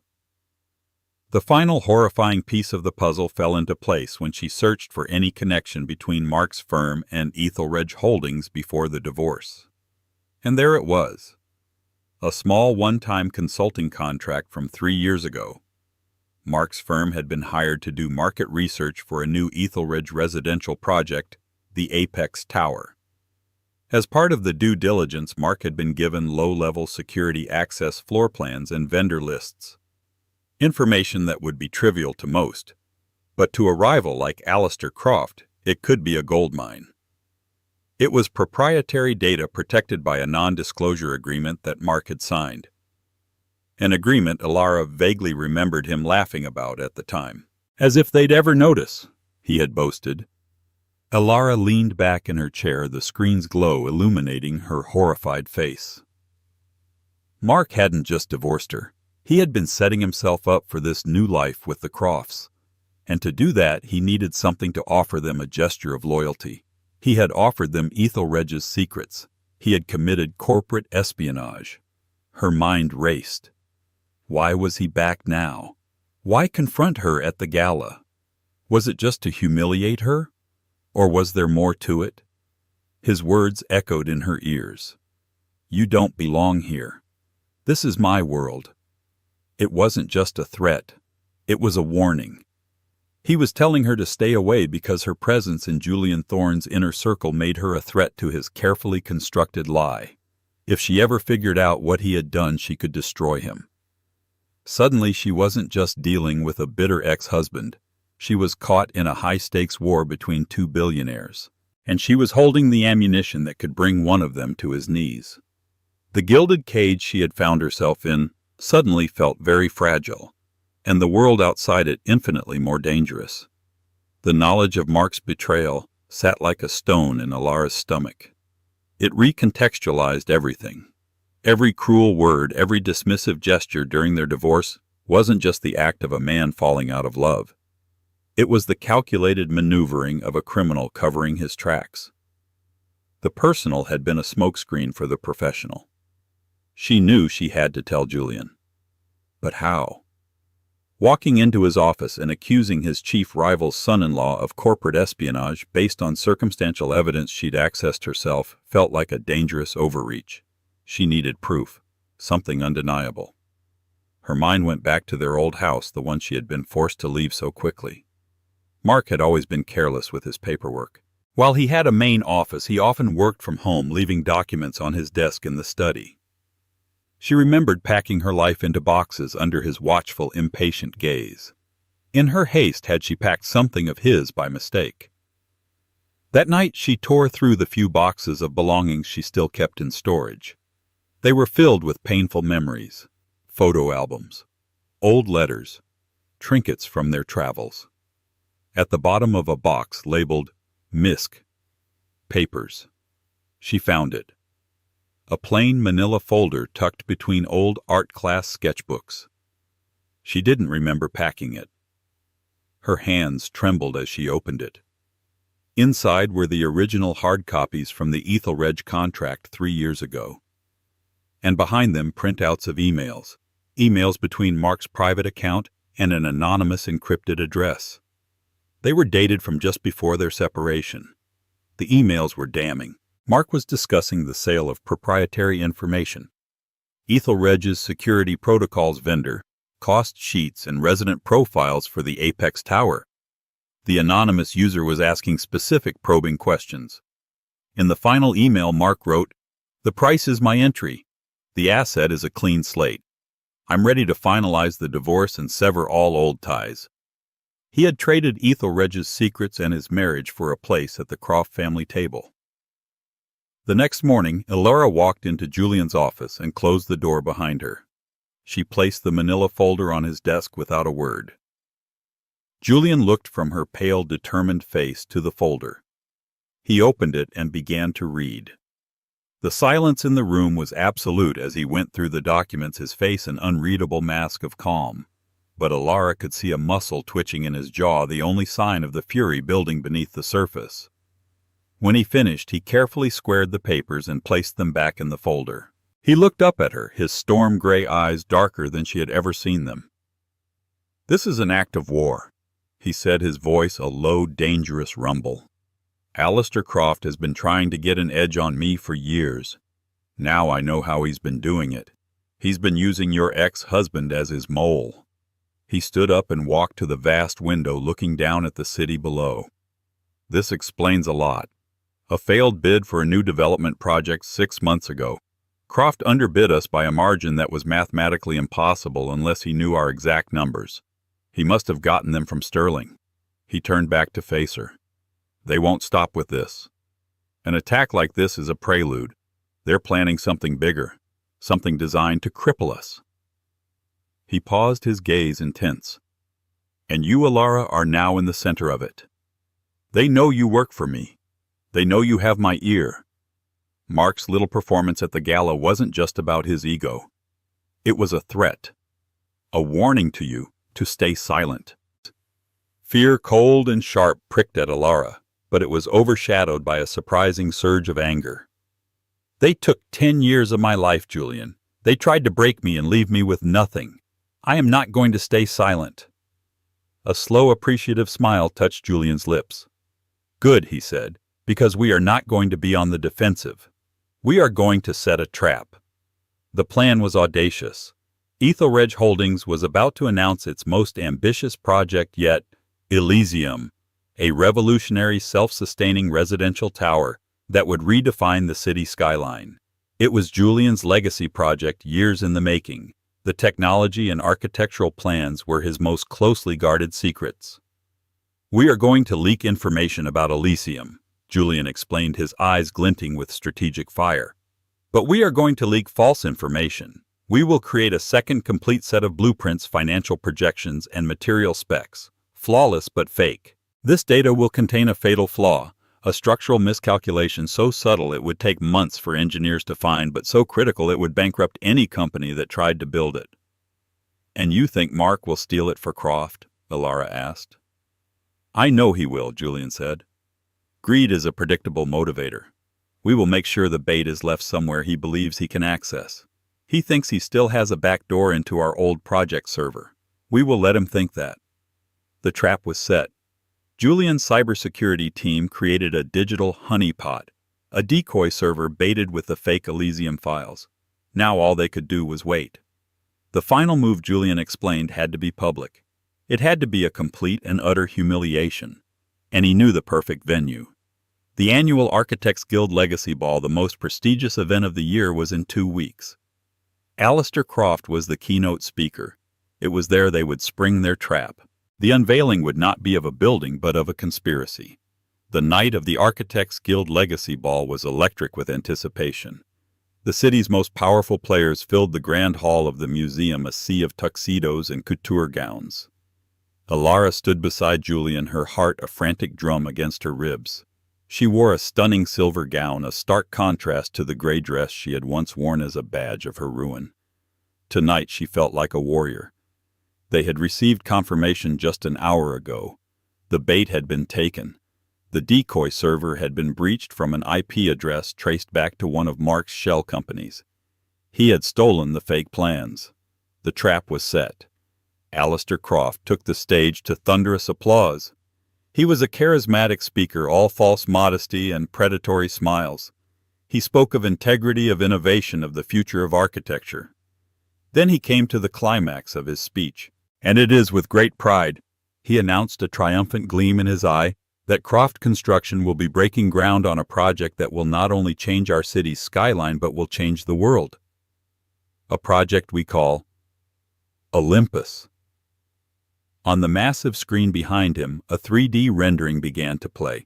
The final horrifying piece of the puzzle fell into place when she searched for any connection between Mark's firm and Ethelred Holdings before the divorce. And there it was. A small one-time consulting contract from 3 years ago. Mark's firm had been hired to do market research for a new Ethelred residential project, the Apex Tower. As part of the due diligence, Mark had been given low-level security access floor plans and vendor lists. Information that would be trivial to most, but to a rival like Alistair Croft, it could be a goldmine. It was proprietary data protected by a non-disclosure agreement that Mark had signed. An agreement Ilara vaguely remembered him laughing about at the time. As if they'd ever notice, he had boasted. Ilara leaned back in her chair, the screen's glow illuminating her horrified face. Mark hadn't just divorced her. He had been setting himself up for this new life with the Crofts. And to do that, he needed something to offer them, a gesture of loyalty. He had offered them Ethelred's secrets. He had committed corporate espionage. Her mind raced. Why was he back now? Why confront her at the gala? Was it just to humiliate her? Or was there more to it? His words echoed in her ears. You don't belong here. This is my world. It wasn't just a threat. It was a warning. He was telling her to stay away because her presence in Julian Thorne's inner circle made her a threat to his carefully constructed lie. If she ever figured out what he had done, she could destroy him. Suddenly, she wasn't just dealing with a bitter ex-husband. She was caught in a high-stakes war between two billionaires, and she was holding the ammunition that could bring one of them to his knees. The gilded cage she had found herself in suddenly felt very fragile, and the world outside it infinitely more dangerous. The knowledge of Mark's betrayal sat like a stone in Alara's stomach. It recontextualized everything. Every cruel word, every dismissive gesture during their divorce wasn't just the act of a man falling out of love. It was the calculated maneuvering of a criminal covering his tracks. The personal had been a smokescreen for the professional. She knew she had to tell Julian. But how? Walking into his office and accusing his chief rival's son-in-law of corporate espionage based on circumstantial evidence she'd accessed herself felt like a dangerous overreach. She needed proof, something undeniable. Her mind went back to their old house, the one she had been forced to leave so quickly. Mark had always been careless with his paperwork. While he had a main office, he often worked from home, leaving documents on his desk in the study. She remembered packing her life into boxes under his watchful, impatient gaze. In her haste, had she packed something of his by mistake? That night, she tore through the few boxes of belongings she still kept in storage. They were filled with painful memories, photo albums, old letters, trinkets from their travels. At the bottom of a box labeled MISC, Papers, she found it. A plain manila folder tucked between old art class sketchbooks. She didn't remember packing it. Her hands trembled as she opened it. Inside were the original hard copies from the Ethelred contract 3 years ago. And behind them, printouts of emails between Mark's private account and an anonymous encrypted address. They were dated from just before their separation. The emails were damning. Mark was discussing the sale of proprietary information, Ethelred's security protocols vendor, cost sheets, and resident profiles for the Apex Tower. The anonymous user was asking specific probing questions. In the final email, Mark wrote, "The price is my entry. The asset is a clean slate. I'm ready to finalize the divorce and sever all old ties." He had traded Ethelred's secrets and his marriage for a place at the Croft family table. The next morning, Alara walked into Julian's office and closed the door behind her. She placed the manila folder on his desk without a word. Julian looked from her pale, determined face to the folder. He opened it and began to read. The silence in the room was absolute as he went through the documents, his face an unreadable mask of calm. But Alara could see a muscle twitching in his jaw, the only sign of the fury building beneath the surface. When he finished, he carefully squared the papers and placed them back in the folder. He looked up at her, his storm-gray eyes darker than she had ever seen them. "This is an act of war," he said, his voice a low, dangerous rumble. "Alistair Croft has been trying to get an edge on me for years. Now I know how he's been doing it. He's been using your ex-husband as his mole." He stood up and walked to the vast window looking down at the city below. "This explains a lot. A failed bid for a new development project 6 months ago. Croft underbid us by a margin that was mathematically impossible unless he knew our exact numbers. He must have gotten them from Sterling." He turned back to face her. "They won't stop with this. An attack like this is a prelude. They're planning something bigger, something designed to cripple us." He paused, his gaze intense. "And you, Alara, are now in the center of it. They know you work for me. They know you have my ear." Mark's little performance at the gala wasn't just about his ego. It was a threat, a warning to you to stay silent. Fear, cold and sharp, pricked at Alara, but it was overshadowed by a surprising surge of anger. "They took 10 years of my life, Julian. They tried to break me and leave me with nothing. I am not going to stay silent." A slow, appreciative smile touched Julian's lips. "Good," he said, "because we are not going to be on the defensive. We are going to set a trap." The plan was audacious. Ethelred Holdings was about to announce its most ambitious project yet, Elysium, a revolutionary self-sustaining residential tower that would redefine the city skyline. It was Julian's legacy project, years in the making. The technology and architectural plans were his most closely guarded secrets. "We are going to leak information about Elysium," Julian explained, his eyes glinting with strategic fire. "But we are going to leak false information. We will create a second complete set of blueprints, financial projections, and material specs. Flawless but fake. This data will contain a fatal flaw, a structural miscalculation so subtle it would take months for engineers to find, but so critical it would bankrupt any company that tried to build it." "And you think Mark will steal it for Croft?" Alara asked. "I know he will," Julian said. "Greed is a predictable motivator. We will make sure the bait is left somewhere he believes he can access. He thinks he still has a back door into our old project server. We will let him think that." The trap was set. Julian's cybersecurity team created a digital honeypot, a decoy server baited with the fake Elysium files. Now all they could do was wait. The final move, Julian explained, had to be public. It had to be a complete and utter humiliation. And he knew the perfect venue. The annual Architects Guild Legacy Ball, the most prestigious event of the year, was in 2 weeks. Alistair Croft was the keynote speaker. It was there they would spring their trap. The unveiling would not be of a building, but of a conspiracy. The night of the Architects Guild Legacy Ball was electric with anticipation. The city's most powerful players filled the grand hall of the museum, a sea of tuxedos and couture gowns. Alara stood beside Julian, her heart a frantic drum against her ribs. She wore a stunning silver gown, a stark contrast to the gray dress she had once worn as a badge of her ruin. Tonight she felt like a warrior. They had received confirmation just an hour ago. The bait had been taken. The decoy server had been breached from an IP address traced back to one of Mark's shell companies. He had stolen the fake plans. The trap was set. Alistair Croft took the stage to thunderous applause. He was a charismatic speaker, all false modesty and predatory smiles. He spoke of integrity, of innovation, of the future of architecture. Then he came to the climax of his speech. "And it is with great pride," he announced, a triumphant gleam in his eye, "that Croft Construction will be breaking ground on a project that will not only change our city's skyline but will change the world. A project we call Olympus." On the massive screen behind him, a 3D rendering began to play.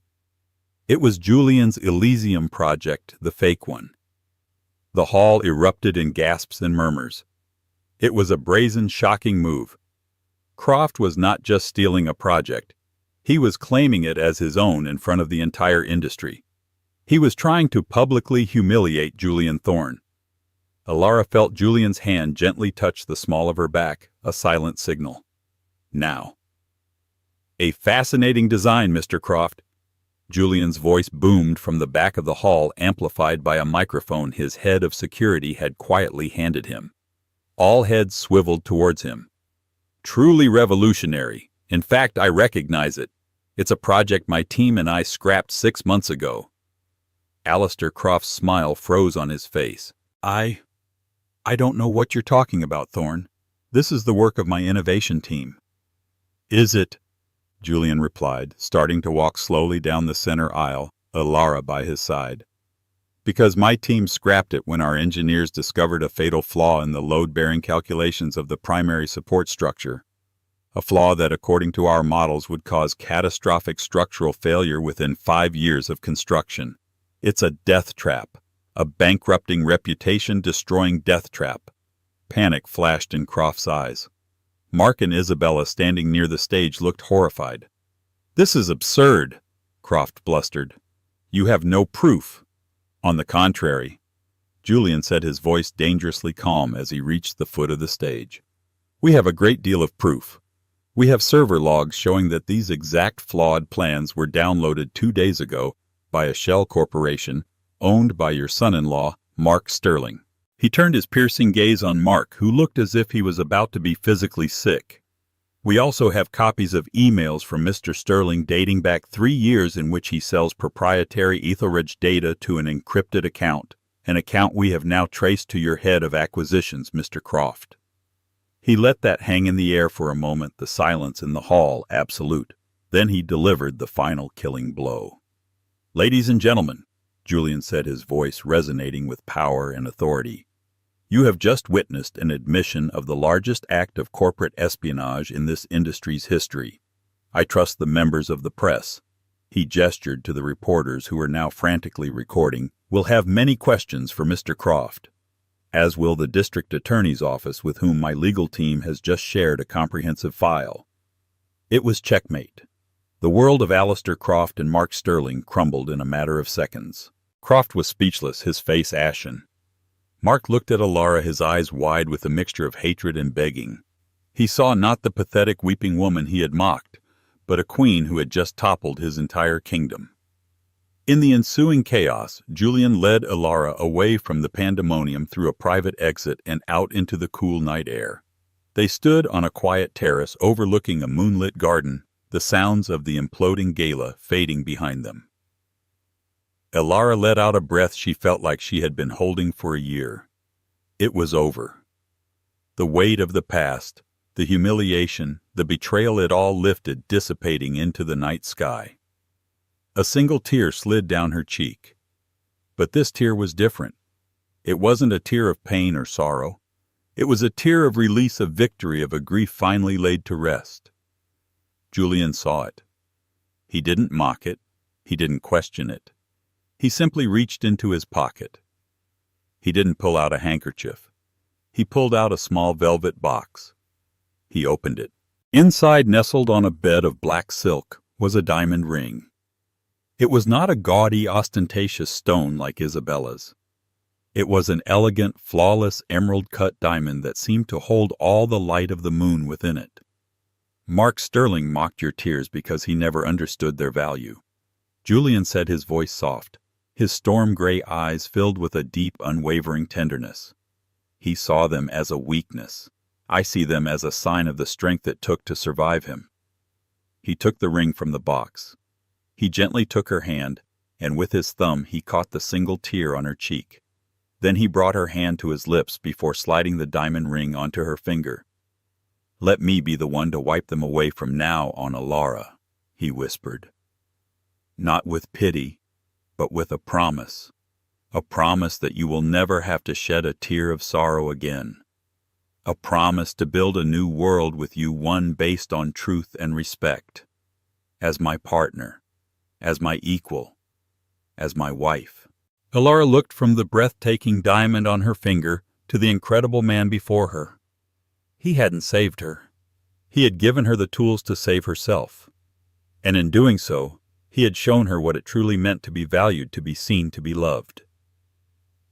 It was Julian's Elysium project, the fake one. The hall erupted in gasps and murmurs. It was a brazen, shocking move. Croft was not just stealing a project. He was claiming it as his own in front of the entire industry. He was trying to publicly humiliate Julian Thorne. Alara felt Julian's hand gently touch the small of her back, a silent signal. Now. "A fascinating design, Mr. Croft." Julian's voice boomed from the back of the hall, amplified by a microphone his head of security had quietly handed him. All heads swiveled towards him. "Truly revolutionary. In fact, I recognize it. It's a project my team and I scrapped 6 months ago." Alistair Croft's smile froze on his face. I don't know what you're talking about, Thorne. This is the work of my innovation team." "Is it?" Julian replied, starting to walk slowly down the center aisle, Alara by his side. "Because my team scrapped it when our engineers discovered a fatal flaw in the load-bearing calculations of the primary support structure. A flaw that, according to our models, would cause catastrophic structural failure within 5 years of construction. It's a death trap, a bankrupting, reputation-destroying death trap." Panic flashed in Croft's eyes. Mark and Isabella, standing near the stage, looked horrified. "This is absurd," Croft blustered. "You have no proof." "On the contrary," Julian said, his voice dangerously calm as he reached the foot of the stage. "We have a great deal of proof. We have server logs showing that these exact flawed plans were downloaded 2 days ago by a shell corporation owned by your son-in-law, Mark Sterling." He turned his piercing gaze on Mark, who looked as if he was about to be physically sick. "We also have copies of emails from Mr. Sterling dating back 3 years in which he sells proprietary Etherage data to an encrypted account, an account we have now traced to your head of acquisitions, Mr. Croft." He let that hang in the air for a moment, the silence in the hall absolute. Then he delivered the final killing blow. "Ladies and gentlemen, Julian said, his voice resonating with power and authority. "You have just witnessed an admission of the largest act of corporate espionage in this industry's history. I trust the members of the press," he gestured to the reporters who were now frantically recording, "will have many questions for Mr. Croft, as will the district attorney's office, with whom my legal team has just shared a comprehensive file." It was checkmate. The world of Alistair Croft and Mark Sterling crumbled in a matter of seconds. Croft was speechless, his face ashen. Mark looked at Alara, his eyes wide with a mixture of hatred and begging. He saw not the pathetic weeping woman he had mocked, but a queen who had just toppled his entire kingdom. In the ensuing chaos, Julian led Alara away from the pandemonium through a private exit and out into the cool night air. They stood on a quiet terrace overlooking a moonlit garden, the sounds of the imploding gala fading behind them. Alara let out a breath she felt like she had been holding for a year. It was over. The weight of the past, the humiliation, the betrayal, it all lifted, dissipating into the night sky. A single tear slid down her cheek. But this tear was different. It wasn't a tear of pain or sorrow. It was a tear of release, of victory, of a grief finally laid to rest. Julian saw it. He didn't mock it. He didn't question it. He simply reached into his pocket. He didn't pull out a handkerchief. He pulled out a small velvet box. He opened it. Inside, nestled on a bed of black silk, was a diamond ring. It was not a gaudy, ostentatious stone like Isabella's. It was an elegant, flawless, emerald-cut diamond that seemed to hold all the light of the moon within it. Mark Sterling mocked your tears because he never understood their value. Julian said, his voice soft, his storm-gray eyes filled with a deep, unwavering tenderness. He saw them as a weakness. I see them as a sign of the strength it took to survive him. He took the ring from the box. He gently took her hand, and with his thumb he caught the single tear on her cheek. Then he brought her hand to his lips before sliding the diamond ring onto her finger. "Let me be the one to wipe them away from now on, Alara," he whispered. "Not with pity, but with a promise that you will never have to shed a tear of sorrow again. A promise to build a new world with you, one based on truth and respect. As my partner, as my equal, as my wife." Alara looked from the breathtaking diamond on her finger to the incredible man before her. He hadn't saved her. He had given her the tools to save herself. And in doing so, he had shown her what it truly meant to be valued, to be seen, to be loved.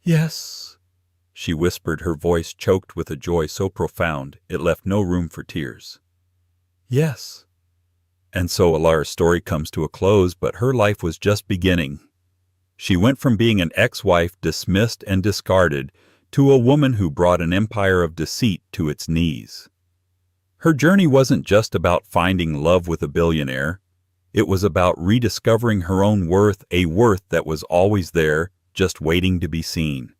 "Yes," she whispered, her voice choked with a joy so profound it left no room for tears. "Yes." And so Alara's story comes to a close, but her life was just beginning. She went from being an ex-wife dismissed and discarded to a woman who brought an empire of deceit to its knees. Her journey wasn't just about finding love with a billionaire. It was about rediscovering her own worth, a worth that was always there, just waiting to be seen.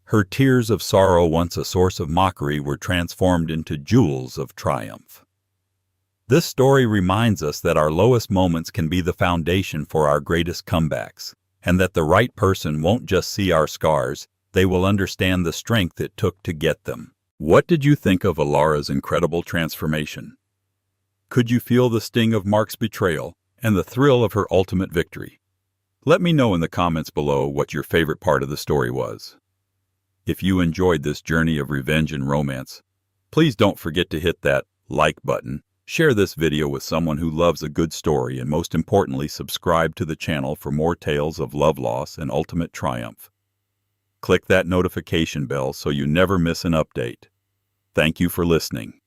Her tears of sorrow, once a source of mockery, were transformed into jewels of triumph. This story reminds us that our lowest moments can be the foundation for our greatest comebacks, and that the right person won't just see our scars, they will understand the strength it took to get them. What did you think of Alara's incredible transformation? Could you feel the sting of Mark's betrayal and the thrill of her ultimate victory? Let me know in the comments below what your favorite part of the story was. If you enjoyed this journey of revenge and romance, please don't forget to hit that like button, share this video with someone who loves a good story, and most importantly, subscribe to the channel for more tales of love loss and ultimate triumph. Click that notification bell so you never miss an update. Thank you for listening.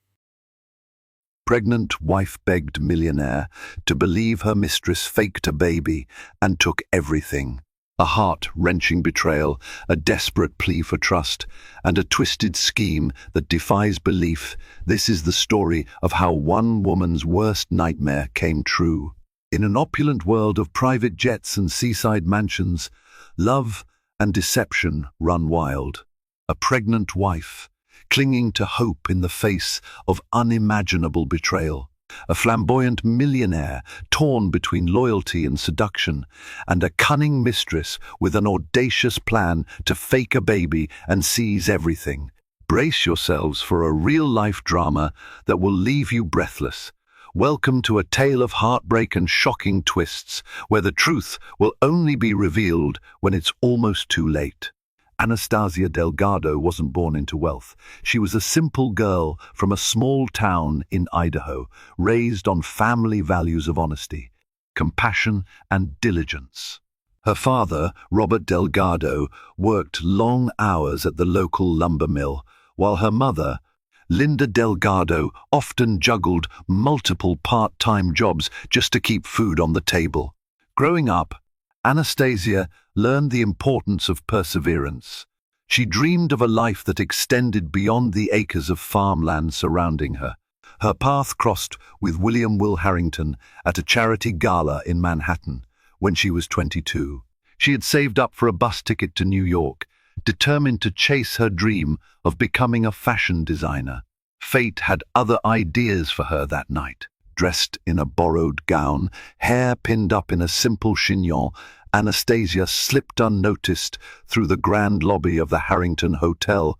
Pregnant wife begged millionaire to believe her mistress faked a baby and took everything. A heart-wrenching betrayal, a desperate plea for trust, and a twisted scheme that defies belief. This is the story of how one woman's worst nightmare came true. In an opulent world of private jets and seaside mansions, love and deception run wild. A pregnant wife, clinging to hope in the face of unimaginable betrayal. a flamboyant millionaire torn between loyalty and seduction, and a cunning mistress with an audacious plan to fake a baby and seize everything. Brace yourselves for a real-life drama that will leave you breathless. Welcome to a tale of heartbreak and shocking twists, where the truth will only be revealed when it's almost too late. Anastasia Delgado wasn't born into wealth. She was a simple girl from a small town in Idaho, raised on family values of honesty, compassion, and diligence. Her father, Robert Delgado, worked long hours at the local lumber mill, while her mother, Linda Delgado, often juggled multiple part-time jobs just to keep food on the table. Growing up, Anastasia learned the importance of perseverance. She dreamed of a life that extended beyond the acres of farmland surrounding her. Her path crossed with William Will Harrington at a charity gala in Manhattan when she was 22. She had saved up for a bus ticket to New York, determined to chase her dream of becoming a fashion designer. Fate had other ideas for her that night. Dressed in a borrowed gown, hair pinned up in a simple chignon, Anastasia slipped unnoticed through the grand lobby of the Harrington Hotel,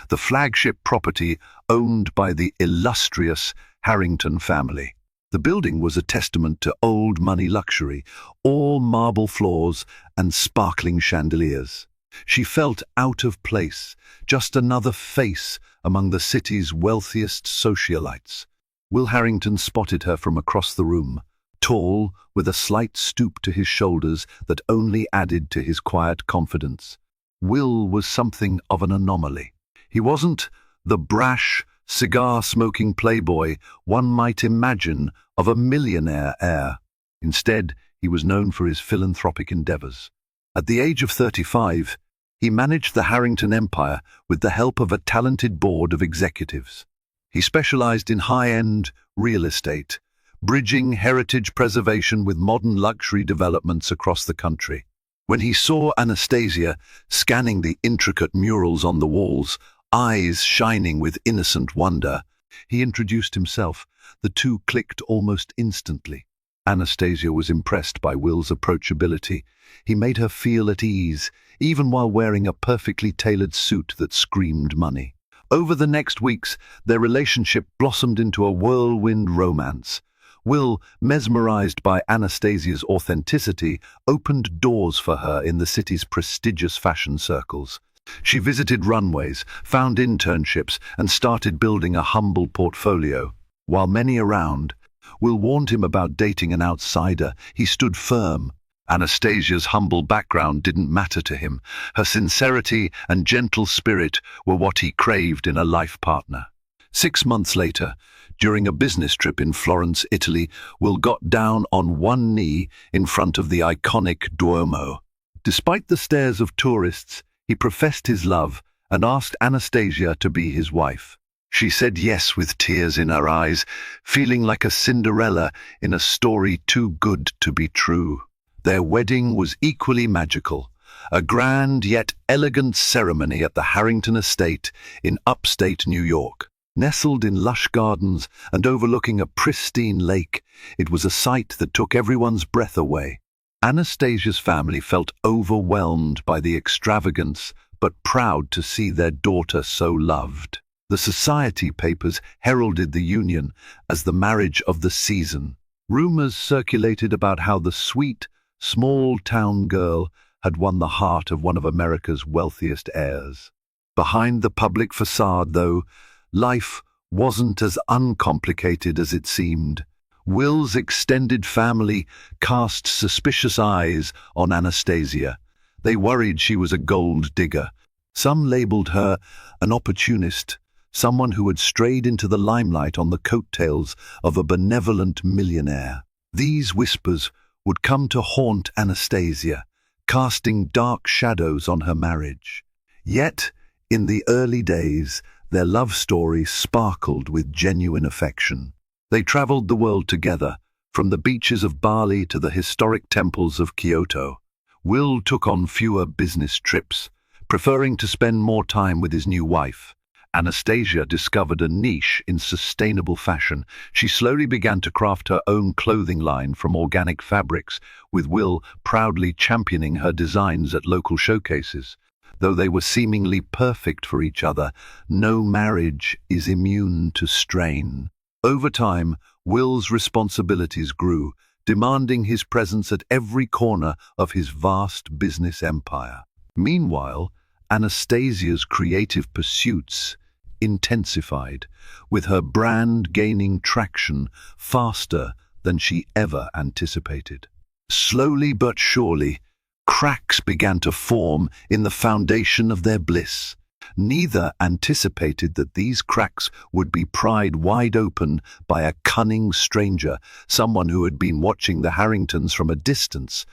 the flagship property owned by the illustrious Harrington family. The building was a testament to old money luxury, all marble floors and sparkling chandeliers. She felt out of place, just another face among the city's wealthiest socialites. Will Harrington spotted her from across the room, tall, with a slight stoop to his shoulders that only added to his quiet confidence. Will was something of an anomaly. He wasn't the brash, cigar-smoking playboy one might imagine of a millionaire heir. Instead, he was known for his philanthropic endeavors. At the age of 35, he managed the Harrington empire with the help of a talented board of executives. He specialized in high-end real estate, bridging heritage preservation with modern luxury developments across the country. When he saw Anastasia scanning the intricate murals on the walls, eyes shining with innocent wonder, he introduced himself. The two clicked almost instantly. Anastasia was impressed by Will's approachability. He made her feel at ease, even while wearing a perfectly tailored suit that screamed money. Over the next weeks, their relationship blossomed into a whirlwind romance. Will, mesmerized by Anastasia's authenticity, opened doors for her in the city's prestigious fashion circles. She visited runways, found internships, and started building a humble portfolio. While many around Will warned him about dating an outsider, he stood firm. Anastasia's humble background didn't matter to him. Her sincerity and gentle spirit were what he craved in a life partner. 6 months later, during a business trip in Florence, Italy, Will got down on one knee in front of the iconic Duomo. Despite the stares of tourists, he professed his love and asked Anastasia to be his wife. She said yes with tears in her eyes, feeling like a Cinderella in a story too good to be true. Their wedding was equally magical, a grand yet elegant ceremony at the Harrington estate in upstate New York. Nestled in lush gardens and overlooking a pristine lake, it was a sight that took everyone's breath away. Anastasia's family felt overwhelmed by the extravagance, but proud to see their daughter so loved. The society papers heralded the union as the marriage of the season. Rumors circulated about how the sweet, small-town girl had won the heart of one of America's wealthiest heirs. Behind the public facade, though, life wasn't as uncomplicated as it seemed. Will's extended family cast suspicious eyes on Anastasia. They worried she was a gold digger. Some labeled her an opportunist, someone who had strayed into the limelight on the coattails of a benevolent millionaire. These whispers would come to haunt Anastasia, casting dark shadows on her marriage. Yet, in the early days, their love story sparkled with genuine affection. They traveled the world together, from the beaches of Bali to the historic temples of Kyoto. Will took on fewer business trips, preferring to spend more time with his new wife. Anastasia discovered a niche in sustainable fashion. She slowly began to craft her own clothing line from organic fabrics, with Will proudly championing her designs at local showcases. Though they were seemingly perfect for each other, no marriage is immune to strain. Over time, Will's responsibilities grew, demanding his presence at every corner of his vast business empire. Meanwhile, Anastasia's creative pursuits intensified, with her brand gaining traction faster than she ever anticipated. Slowly but surely, cracks began to form in the foundation of their bliss. Neither anticipated that these cracks would be pried wide open by a cunning stranger, someone who had been watching the Harringtons from a distance,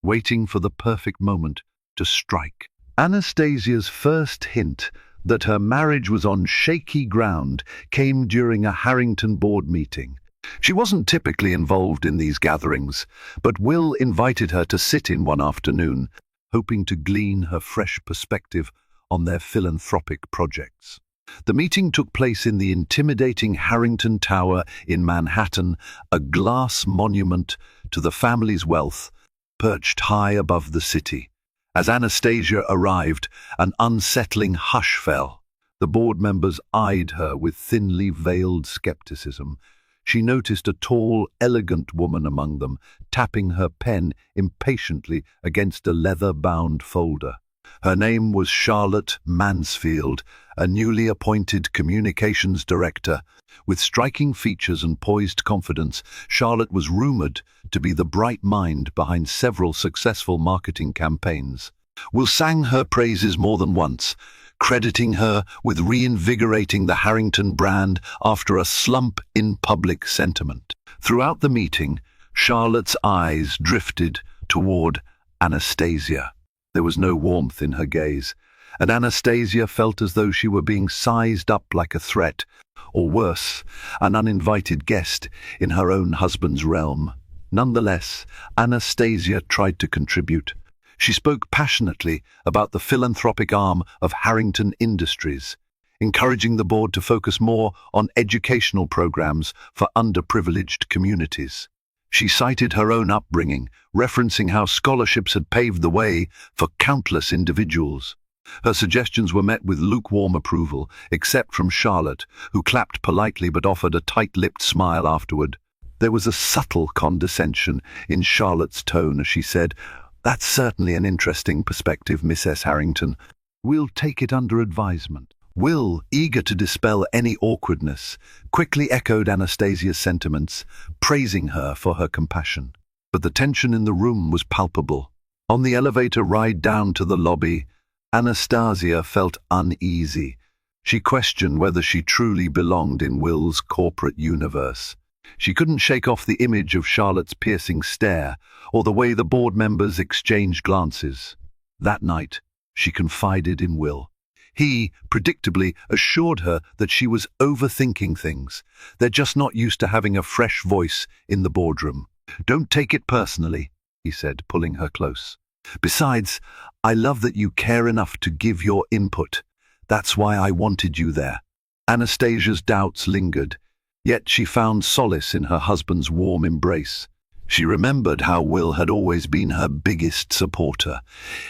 waiting for the perfect moment to strike. Anastasia's first hint that her marriage was on shaky ground came during a Harrington board meeting. She wasn't typically involved in these gatherings, but Will invited her to sit in one afternoon, hoping to glean her fresh perspective on their philanthropic projects. The meeting took place in the intimidating Harrington Tower in Manhattan, a glass monument to the family's wealth, perched high above the city. As Anastasia arrived, an unsettling hush fell. The board members eyed her with thinly veiled skepticism. She noticed a tall, elegant woman among them, tapping her pen impatiently against a leather-bound folder. Her name was Charlotte Mansfield, a newly appointed communications director. With striking features and poised confidence, Charlotte was rumored to be the bright mind behind several successful marketing campaigns. Will sang her praises more than once, crediting her with reinvigorating the Harrington brand after a slump in public sentiment. Throughout the meeting, Charlotte's eyes drifted toward Anastasia. There was no warmth in her gaze, and Anastasia felt as though she were being sized up like a threat, or worse, an uninvited guest in her own husband's realm. Nonetheless, Anastasia tried to contribute. She spoke passionately about the philanthropic arm of Harrington Industries, encouraging the board to focus more on educational programs for underprivileged communities. She cited her own upbringing, referencing how scholarships had paved the way for countless individuals. Her suggestions were met with lukewarm approval, except from Charlotte, who clapped politely but offered a tight-lipped smile afterward. There was a subtle condescension in Charlotte's tone as she said, "That's certainly an interesting perspective, Miss S. Harrington. We'll take it under advisement." Will, eager to dispel any awkwardness, quickly echoed Anastasia's sentiments, praising her for her compassion. But the tension in the room was palpable. On the elevator ride down to the lobby, Anastasia felt uneasy. She questioned whether she truly belonged in Will's corporate universe. She couldn't shake off the image of Charlotte's piercing stare or the way the board members exchanged glances. That night, she confided in Will. He, predictably, assured her that she was overthinking things. They're just not used to having a fresh voice in the boardroom. "Don't take it personally," he said, pulling her close. "Besides, I love that you care enough to give your input. That's why I wanted you there." Anastasia's doubts lingered, yet she found solace in her husband's warm embrace. She remembered how Will had always been her biggest supporter.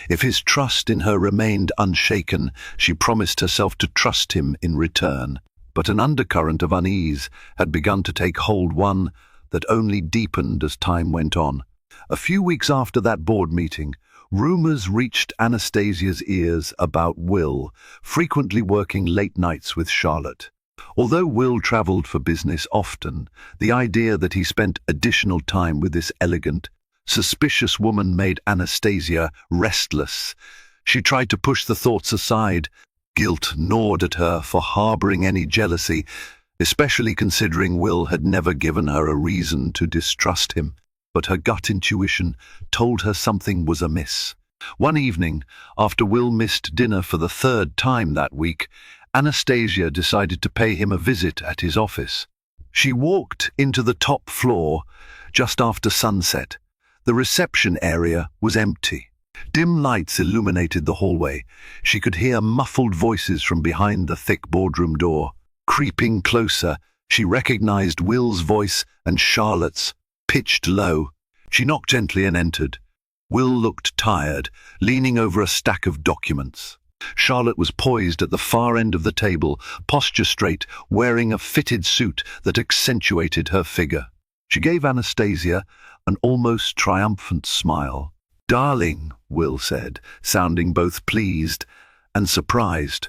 If his trust in her remained unshaken, she promised herself to trust him in return. But an undercurrent of unease had begun to take hold, one that only deepened as time went on. A few weeks after that board meeting, rumors reached Anastasia's ears about Will frequently working late nights with Charlotte. Although Will traveled for business often, the idea that he spent additional time with this elegant, suspicious woman made Anastasia restless. She tried to push the thoughts aside. Guilt gnawed at her for harboring any jealousy, especially considering Will had never given her a reason to distrust him. But her gut intuition told her something was amiss. One evening, after Will missed dinner for the third time that week, Anastasia decided to pay him a visit at his office. She walked into the top floor just after sunset. The reception area was empty. Dim lights illuminated the hallway. She could hear muffled voices from behind the thick boardroom door. Creeping closer, she recognized Will's voice and Charlotte's, pitched low. She knocked gently and entered. Will looked tired, leaning over a stack of documents. Charlotte was poised at the far end of the table, posture straight, wearing a fitted suit that accentuated her figure. She gave Anastasia an almost triumphant smile. "Darling," Will said, sounding both pleased and surprised.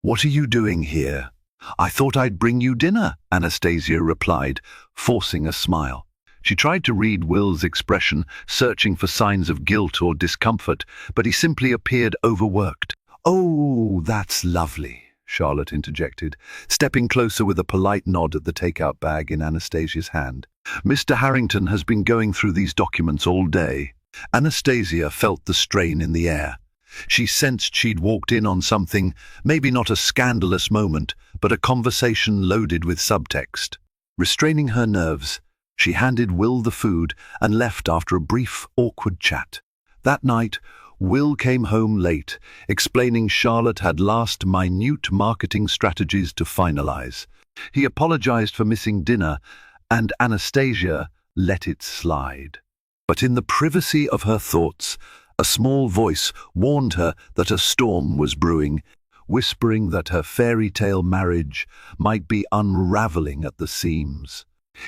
"What are you doing here?" "I thought I'd bring you dinner," Anastasia replied, forcing a smile. She tried to read Will's expression, searching for signs of guilt or discomfort, but he simply appeared overworked. "Oh, that's lovely," Charlotte interjected, stepping closer with a polite nod at the takeout bag in Anastasia's hand. "Mr. Harrington has been going through these documents all day." Anastasia felt the strain in the air. She sensed she'd walked in on something, maybe not a scandalous moment, but a conversation loaded with subtext. Restraining her nerves, she handed Will the food and left after a brief, awkward chat. That night, Will came home late, explaining Charlotte had minute marketing strategies to finalize. He apologized for missing dinner, and Anastasia let it slide. But in the privacy of her thoughts, a small voice warned her that a storm was brewing, whispering that her fairy tale marriage might be unraveling at the seams.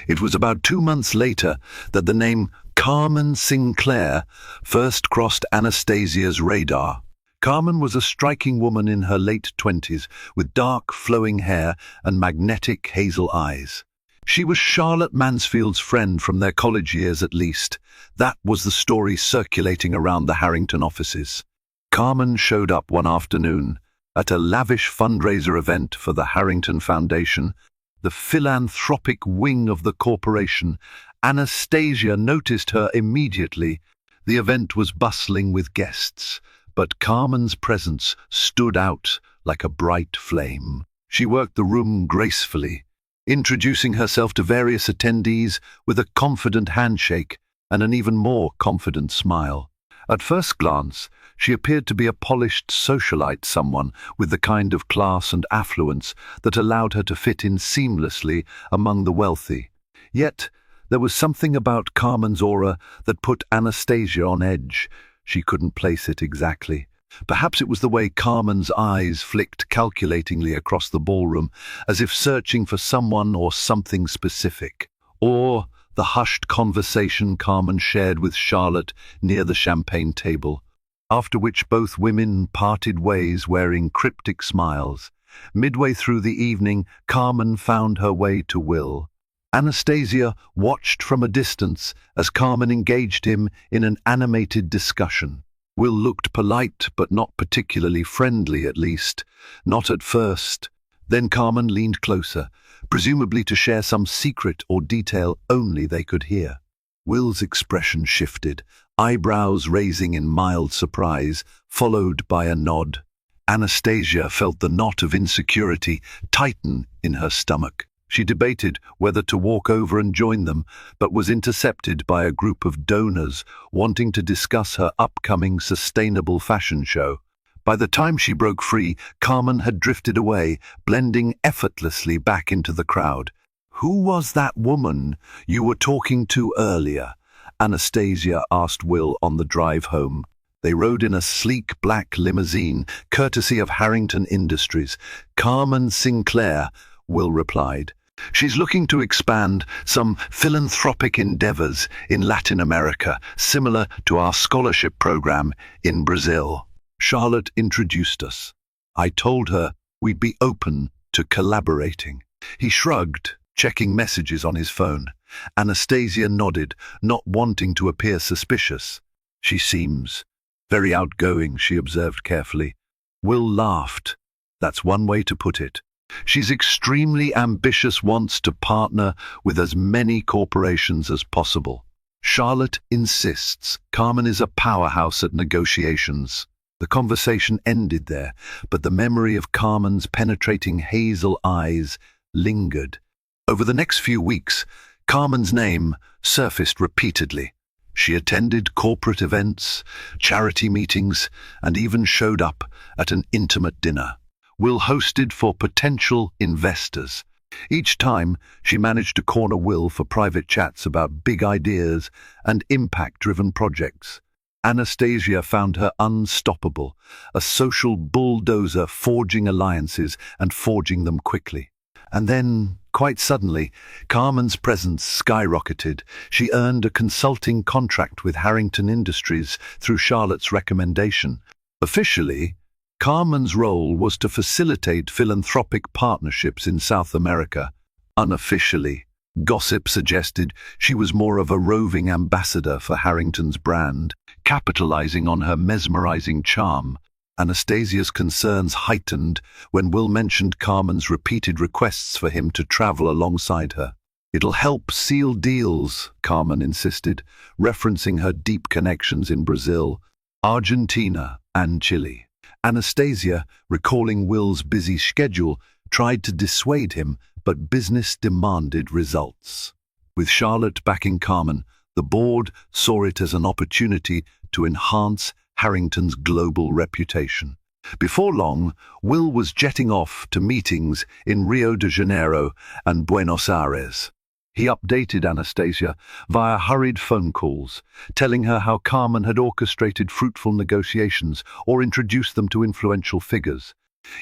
It was about 2 months later that the name Carmen Sinclair first crossed Anastasia's radar. Carmen was a striking woman in her late 20s, with dark, flowing hair and magnetic hazel eyes. She was Charlotte Mansfield's friend from their college years at least. That was the story circulating around the Harrington offices. Carmen showed up one afternoon at a lavish fundraiser event for the Harrington Foundation, the philanthropic wing of the corporation. Anastasia noticed her immediately. The event was bustling with guests, but Carmen's presence stood out like a bright flame. She worked the room gracefully, introducing herself to various attendees with a confident handshake and an even more confident smile. At first glance, she appeared to be a polished socialite, someone with the kind of class and affluence that allowed her to fit in seamlessly among the wealthy. Yet, there was something about Carmen's aura that put Anastasia on edge. She couldn't place it exactly. Perhaps it was the way Carmen's eyes flicked calculatingly across the ballroom, as if searching for someone or something specific. Or the hushed conversation Carmen shared with Charlotte near the champagne table, after which both women parted ways wearing cryptic smiles. Midway through the evening, Carmen found her way to Will. Anastasia watched from a distance as Carmen engaged him in an animated discussion. Will looked polite, but not particularly friendly, at least. Not at first. Then Carmen leaned closer, presumably to share some secret or detail only they could hear. Will's expression shifted, eyebrows raising in mild surprise, followed by a nod. Anastasia felt the knot of insecurity tighten in her stomach. She debated whether to walk over and join them, but was intercepted by a group of donors wanting to discuss her upcoming sustainable fashion show. By the time she broke free, Carmen had drifted away, blending effortlessly back into the crowd. "Who was that woman you were talking to earlier?" Anastasia asked Will on the drive home. They rode in a sleek black limousine, courtesy of Harrington Industries. "Carmen Sinclair," Will replied. "She's looking to expand some philanthropic endeavors in Latin America, similar to our scholarship program in Brazil. Charlotte introduced us. I told her we'd be open to collaborating." He shrugged, checking messages on his phone. Anastasia nodded, not wanting to appear suspicious. "She seems very outgoing," she observed carefully. Will laughed. "That's one way to put it. She's extremely ambitious, wants to partner with as many corporations as possible. Charlotte insists Carmen is a powerhouse at negotiations." The conversation ended there, but the memory of Carmen's penetrating hazel eyes lingered. Over the next few weeks, Carmen's name surfaced repeatedly. She attended corporate events, charity meetings, and even showed up at an intimate dinner Will hosted for potential investors. Each time, she managed to corner Will for private chats about big ideas and impact-driven projects. Anastasia found her unstoppable, a social bulldozer forging alliances and forging them quickly. And then, quite suddenly, Carmen's presence skyrocketed. She earned a consulting contract with Harrington Industries through Charlotte's recommendation. Officially, Carmen's role was to facilitate philanthropic partnerships in South America. Unofficially, gossip suggested she was more of a roving ambassador for Harrington's brand, capitalizing on her mesmerizing charm. Anastasia's concerns heightened when Will mentioned Carmen's repeated requests for him to travel alongside her. "It'll help seal deals," Carmen insisted, referencing her deep connections in Brazil, Argentina, and Chile. Anastasia, recalling Will's busy schedule, tried to dissuade him, but business demanded results. With Charlotte backing Carmen, the board saw it as an opportunity to enhance Harrington's global reputation. Before long, Will was jetting off to meetings in Rio de Janeiro and Buenos Aires. He updated Anastasia via hurried phone calls, telling her how Carmen had orchestrated fruitful negotiations or introduced them to influential figures.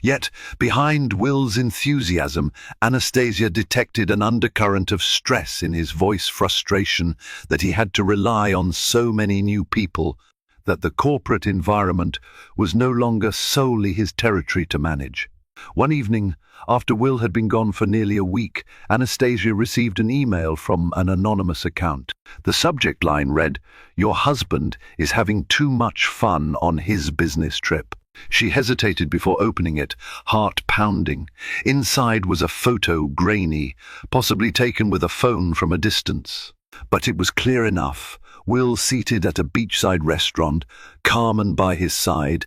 Yet, behind Will's enthusiasm, Anastasia detected an undercurrent of stress in his voice, frustration that he had to rely on so many new people, that the corporate environment was no longer solely his territory to manage. One evening, after Will had been gone for nearly a week, Anastasia received an email from an anonymous account. The subject line read, "Your husband is having too much fun on his business trip." She hesitated before opening it, heart pounding. Inside was a photo, grainy, possibly taken with a phone from a distance. But it was clear enough. Will seated at a beachside restaurant, Carmen by his side,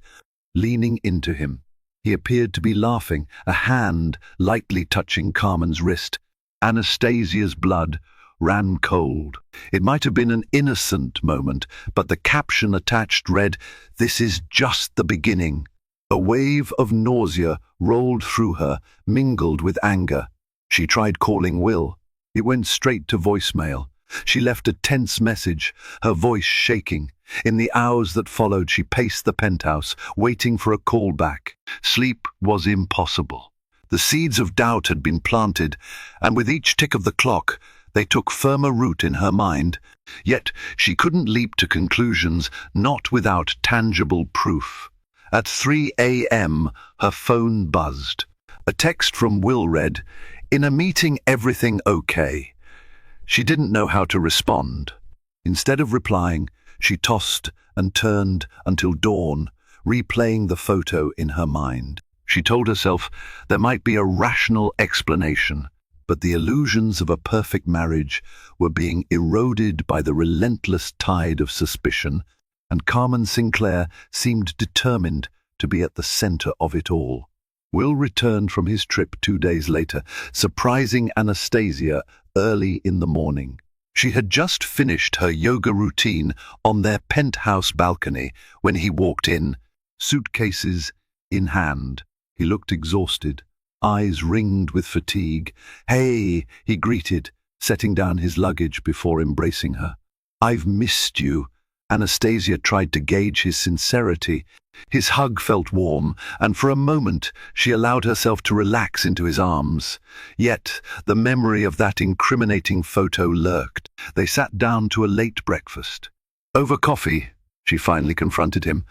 leaning into him. He appeared to be laughing, a hand lightly touching Carmen's wrist. Anastasia's blood ran cold. It might have been an innocent moment, but the caption attached read, "This is just the beginning." A wave of nausea rolled through her, mingled with anger. She tried calling Will. It went straight to voicemail. She left a tense message, her voice shaking. In the hours that followed, she paced the penthouse, waiting for a call back. Sleep was impossible. The seeds of doubt had been planted, and with each tick of the clock, they took firmer root in her mind. Yet she couldn't leap to conclusions, not without tangible proof. At 3 a.m., her phone buzzed. A text from Will read, "In a meeting, everything okay?" She didn't know how to respond. Instead of replying, she tossed and turned until dawn, replaying the photo in her mind. She told herself there might be a rational explanation, but the illusions of a perfect marriage were being eroded by the relentless tide of suspicion, and Carmen Sinclair seemed determined to be at the center of it all. Will returned from his trip 2 days later, surprising Anastasia early in the morning. She had just finished her yoga routine on their penthouse balcony when he walked in, suitcases in hand. He looked exhausted, eyes ringed with fatigue. "Hey," he greeted, setting down his luggage before embracing her. "I've missed you." Anastasia tried to gauge his sincerity. His hug felt warm, and for a moment she allowed herself to relax into his arms. Yet the memory of that incriminating photo lurked. They sat down to a late breakfast. "Over coffee," she finally confronted him.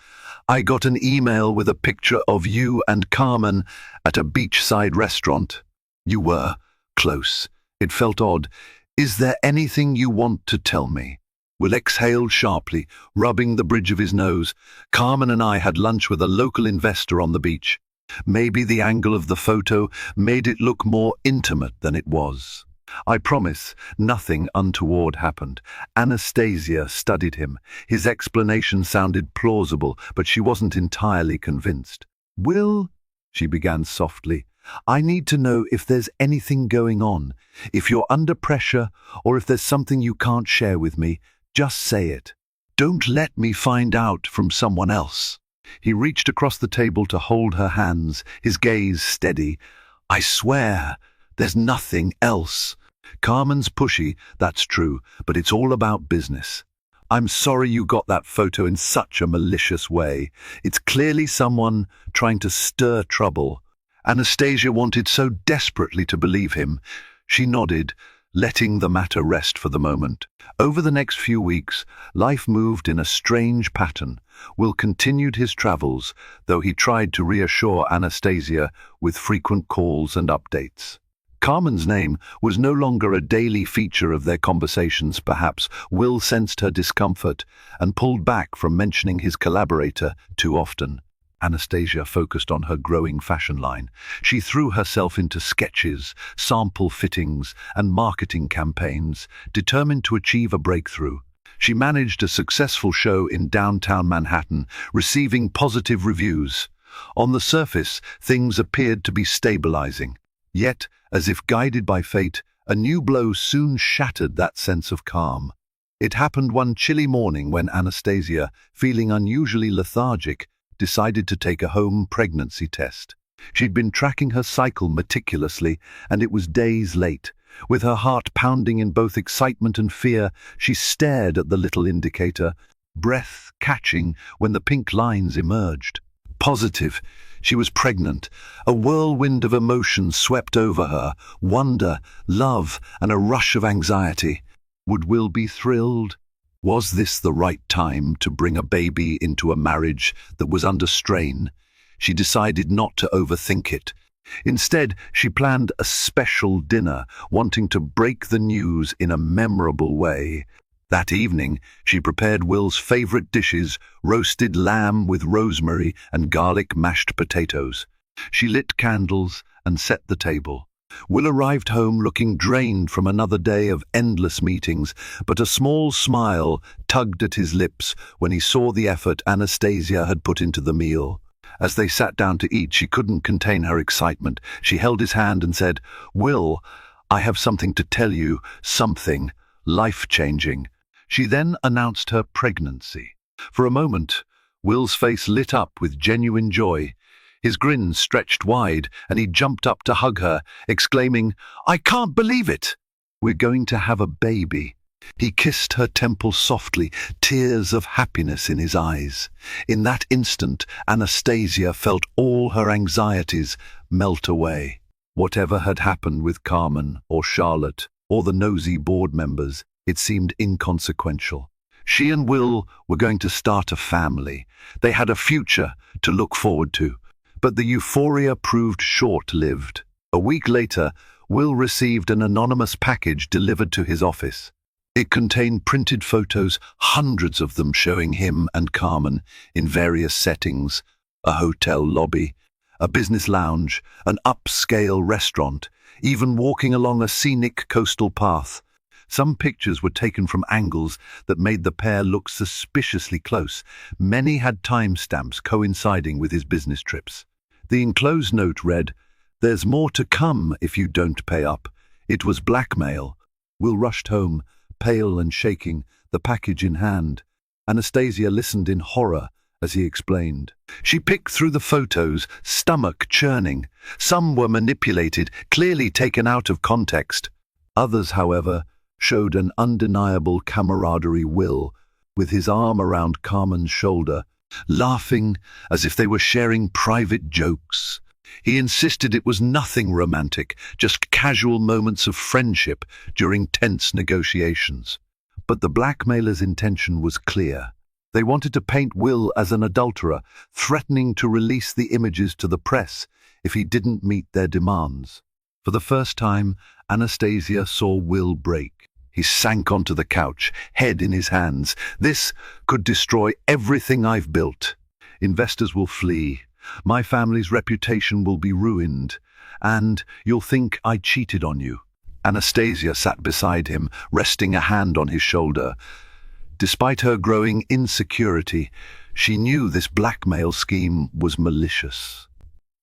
"I got an email with a picture of you and Carmen at a beachside restaurant. You were close. It felt odd. Is there anything you want to tell me?" Will exhaled sharply, rubbing the bridge of his nose. "Carmen and I had lunch with a local investor on the beach. Maybe the angle of the photo made it look more intimate than it was. I promise nothing untoward happened." Anastasia studied him. His explanation sounded plausible, but she wasn't entirely convinced. "Will," she began softly, "I need to know if there's anything going on, if you're under pressure, or if there's something you can't share with me. Just say it. Don't let me find out from someone else. He reached across the table to hold her hands, his gaze steady. I swear, there's nothing else. Carmen's pushy, that's true, but it's all about business. I'm sorry you got that photo in such a malicious way. It's clearly someone trying to stir trouble. Anastasia wanted so desperately to believe him. She nodded, letting the matter rest for the moment. Over the next few weeks, life moved in a strange pattern. Will continued his travels, though he tried to reassure Anastasia with frequent calls and updates. Carmen's name was no longer a daily feature of their conversations. Perhaps Will sensed her discomfort and pulled back from mentioning his collaborator too often. Anastasia focused on her growing fashion line. She threw herself into sketches, sample fittings, and marketing campaigns, determined to achieve a breakthrough. She managed a successful show in downtown Manhattan, receiving positive reviews. On the surface, things appeared to be stabilizing. Yet, as if guided by fate, a new blow soon shattered that sense of calm. It happened one chilly morning when Anastasia, feeling unusually lethargic, decided to take a home pregnancy test. She'd been tracking her cycle meticulously, and it was days late. With her heart pounding in both excitement and fear, she stared at the little indicator, breath catching when the pink lines emerged. Positive. She was pregnant. A whirlwind of emotions swept over her, wonder, love, and a rush of anxiety. Would Will be thrilled? Was this the right time to bring a baby into a marriage that was under strain? She decided not to overthink it. Instead, she planned a special dinner, wanting to break the news in a memorable way. That evening, she prepared Will's favorite dishes, roasted lamb with rosemary and garlic mashed potatoes. She lit candles and set the table. Will arrived home looking drained from another day of endless meetings, but a small smile tugged at his lips when he saw the effort Anastasia had put into the meal. As they sat down to eat, she couldn't contain her excitement. She held his hand and said, "Will, I have something to tell you, something life-changing." She then announced her pregnancy. For a moment, Will's face lit up with genuine joy. His grin stretched wide, and he jumped up to hug her, exclaiming, "I can't believe it! We're going to have a baby." He kissed her temple softly, tears of happiness in his eyes. In that instant, Anastasia felt all her anxieties melt away. Whatever had happened with Carmen or Charlotte or the nosy board members, it seemed inconsequential. She and Will were going to start a family. They had a future to look forward to. But the euphoria proved short-lived. A week later, Will received an anonymous package delivered to his office. It contained printed photos, hundreds of them showing him and Carmen in various settings: a hotel lobby, a business lounge, an upscale restaurant, even walking along a scenic coastal path. Some pictures were taken from angles that made the pair look suspiciously close. Many had timestamps coinciding with his business trips. The enclosed note read, "There's more to come if you don't pay up." It was blackmail. Will rushed home, pale and shaking, the package in hand. Anastasia listened in horror as he explained. She picked through the photos, stomach churning. Some were manipulated, clearly taken out of context. Others, however, showed an undeniable camaraderie. Will, with his arm around Carmen's shoulder, laughing as if they were sharing private jokes. He insisted it was nothing romantic, just casual moments of friendship during tense negotiations. But the blackmailer's intention was clear. They wanted to paint Will as an adulterer, threatening to release the images to the press if he didn't meet their demands. For the first time, Anastasia saw Will break. He sank onto the couch, head in his hands. "This could destroy everything I've built. Investors will flee. My family's reputation will be ruined. And you'll think I cheated on you." Anastasia sat beside him, resting a hand on his shoulder. Despite her growing insecurity, she knew this blackmail scheme was malicious.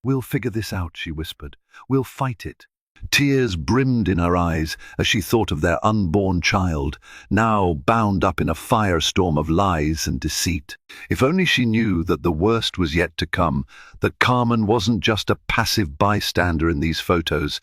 "We'll figure this out," she whispered. "We'll fight it. Tears brimmed in her eyes as she thought of their unborn child, now bound up in a firestorm of lies and deceit. If only she knew that the worst was yet to come, that Carmen wasn't just a passive bystander in these photos,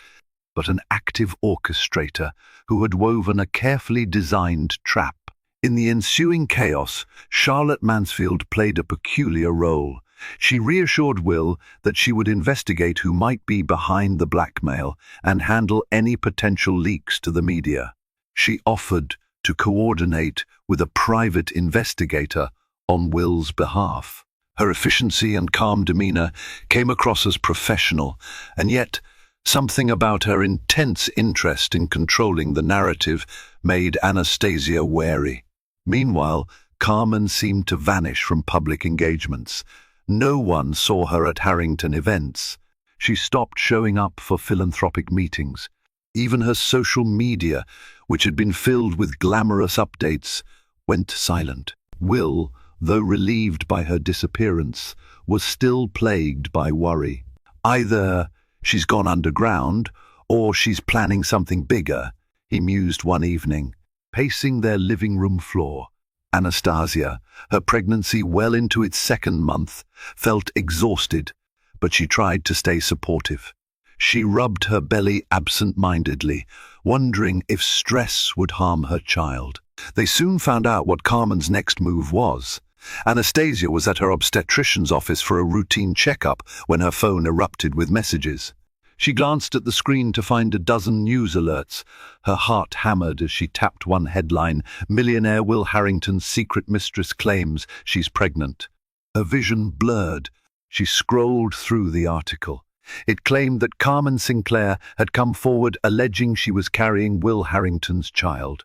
but an active orchestrator who had woven a carefully designed trap. In the ensuing chaos, Charlotte Mansfield played a peculiar role. She reassured Will that she would investigate who might be behind the blackmail and handle any potential leaks to the media. She offered to coordinate with a private investigator on Will's behalf. Her efficiency and calm demeanor came across as professional, and yet something about her intense interest in controlling the narrative made Anastasia wary. Meanwhile, Carmen seemed to vanish from public engagements. No one saw her at Harrington events. She stopped showing up for philanthropic meetings. Even her social media, which had been filled with glamorous updates, went silent. Will, though relieved by her disappearance, was still plagued by worry. Either she's gone underground, or she's planning something bigger, he mused one evening, pacing their living room floor. Anastasia, her pregnancy well into its second month, felt exhausted, but she tried to stay supportive. She rubbed her belly absent-mindedly, wondering if stress would harm her child. They soon found out what Carmen's next move was. Anastasia was at her obstetrician's office for a routine checkup when her phone erupted with messages. She glanced at the screen to find a dozen news alerts. Her heart hammered as she tapped one headline: "Millionaire Will Harrington's secret mistress claims she's pregnant." Her vision blurred. She scrolled through the article. It claimed that Carmen Sinclair had come forward alleging she was carrying Will Harrington's child.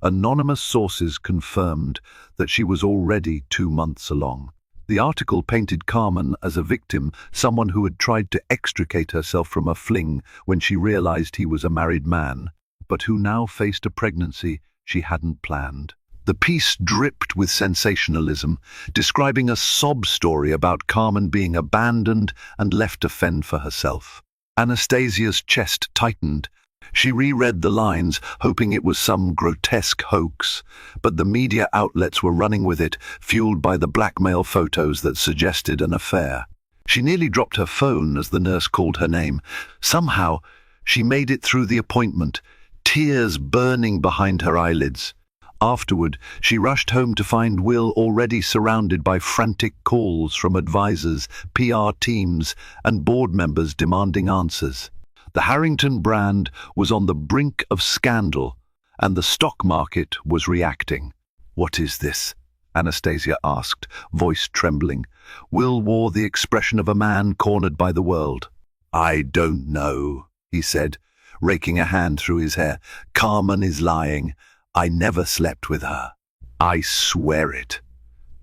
Anonymous sources confirmed that she was already 2 months along. The article painted Carmen as a victim, someone who had tried to extricate herself from a fling when she realized he was a married man, but who now faced a pregnancy she hadn't planned. The piece dripped with sensationalism, describing a sob story about Carmen being abandoned and left to fend for herself. Anastasia's chest tightened. She reread the lines, hoping it was some grotesque hoax, but the media outlets were running with it, fueled by the blackmail photos that suggested an affair. She nearly dropped her phone as the nurse called her name. Somehow, she made it through the appointment, tears burning behind her eyelids. Afterward, she rushed home to find Will already surrounded by frantic calls from advisors, PR teams, and board members demanding answers. The Harrington brand was on the brink of scandal, and the stock market was reacting. "What is this?" Anastasia asked, voice trembling. Will wore the expression of a man cornered by the world. "I don't know," he said, raking a hand through his hair. "Carmen is lying. I never slept with her. I swear it.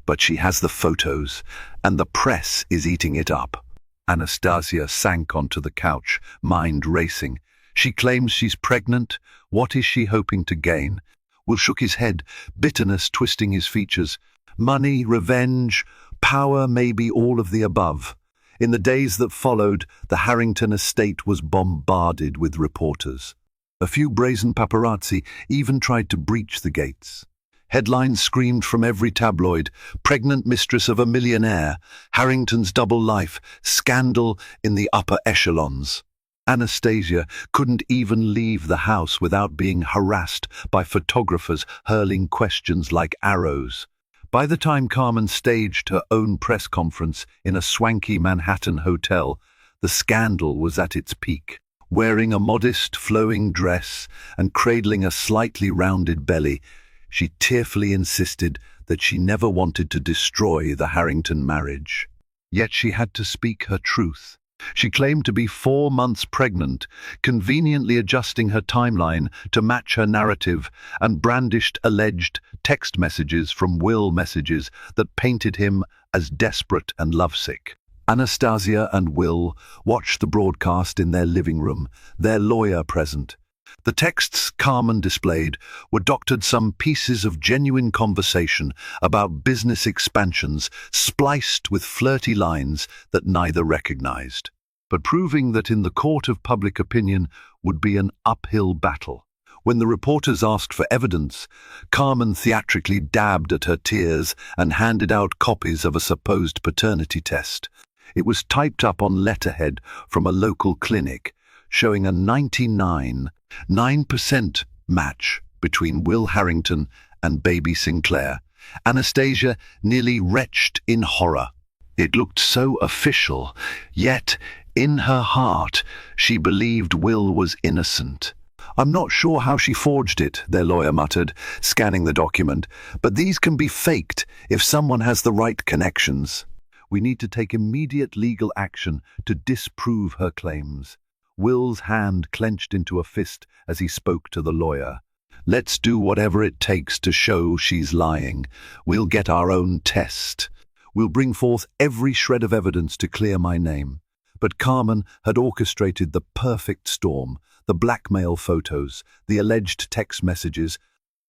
But she has the photos, and the press is eating it up." Anastasia sank onto the couch, mind racing. She claims she's pregnant. What is she hoping to gain? Will shook his head, bitterness twisting his features. Money, revenge, power, maybe all of the above. In the days that followed, the Harrington estate was bombarded with reporters. A few brazen paparazzi even tried to breach the gates. Headlines screamed from every tabloid: "Pregnant mistress of a millionaire, Harrington's double life, scandal in the upper echelons." Anastasia couldn't even leave the house without being harassed by photographers hurling questions like arrows. By the time Carmen staged her own press conference in a swanky Manhattan hotel, the scandal was at its peak. Wearing a modest, flowing dress and cradling a slightly rounded belly, she tearfully insisted that she never wanted to destroy the Harrington marriage. Yet she had to speak her truth. She claimed to be 4 months pregnant, conveniently adjusting her timeline to match her narrative, and brandished alleged text messages from Will messages that painted him as desperate and lovesick. Anastasia and Will watched the broadcast in their living room, their lawyer present. The texts Carmen displayed were doctored some pieces of genuine conversation about business expansions, spliced with flirty lines that neither recognized. but proving that in the court of public opinion would be an uphill battle. When the reporters asked for evidence, Carmen theatrically dabbed at her tears and handed out copies of a supposed paternity test. It was typed up on letterhead from a local clinic, showing a 99.9% match between Will Harrington and baby Sinclair. Anastasia nearly retched in horror. It looked so official, yet in her heart she believed Will was innocent. "I'm not sure how she forged it," their lawyer muttered, scanning the document, "but these can be faked if someone has the right connections. We need to take immediate legal action to disprove her claims." Will's hand clenched into a fist as he spoke to the lawyer. "Let's do whatever it takes to show she's lying. We'll get our own test. We'll bring forth every shred of evidence to clear my name." But Carmen had orchestrated the perfect storm, the blackmail photos, the alleged text messages,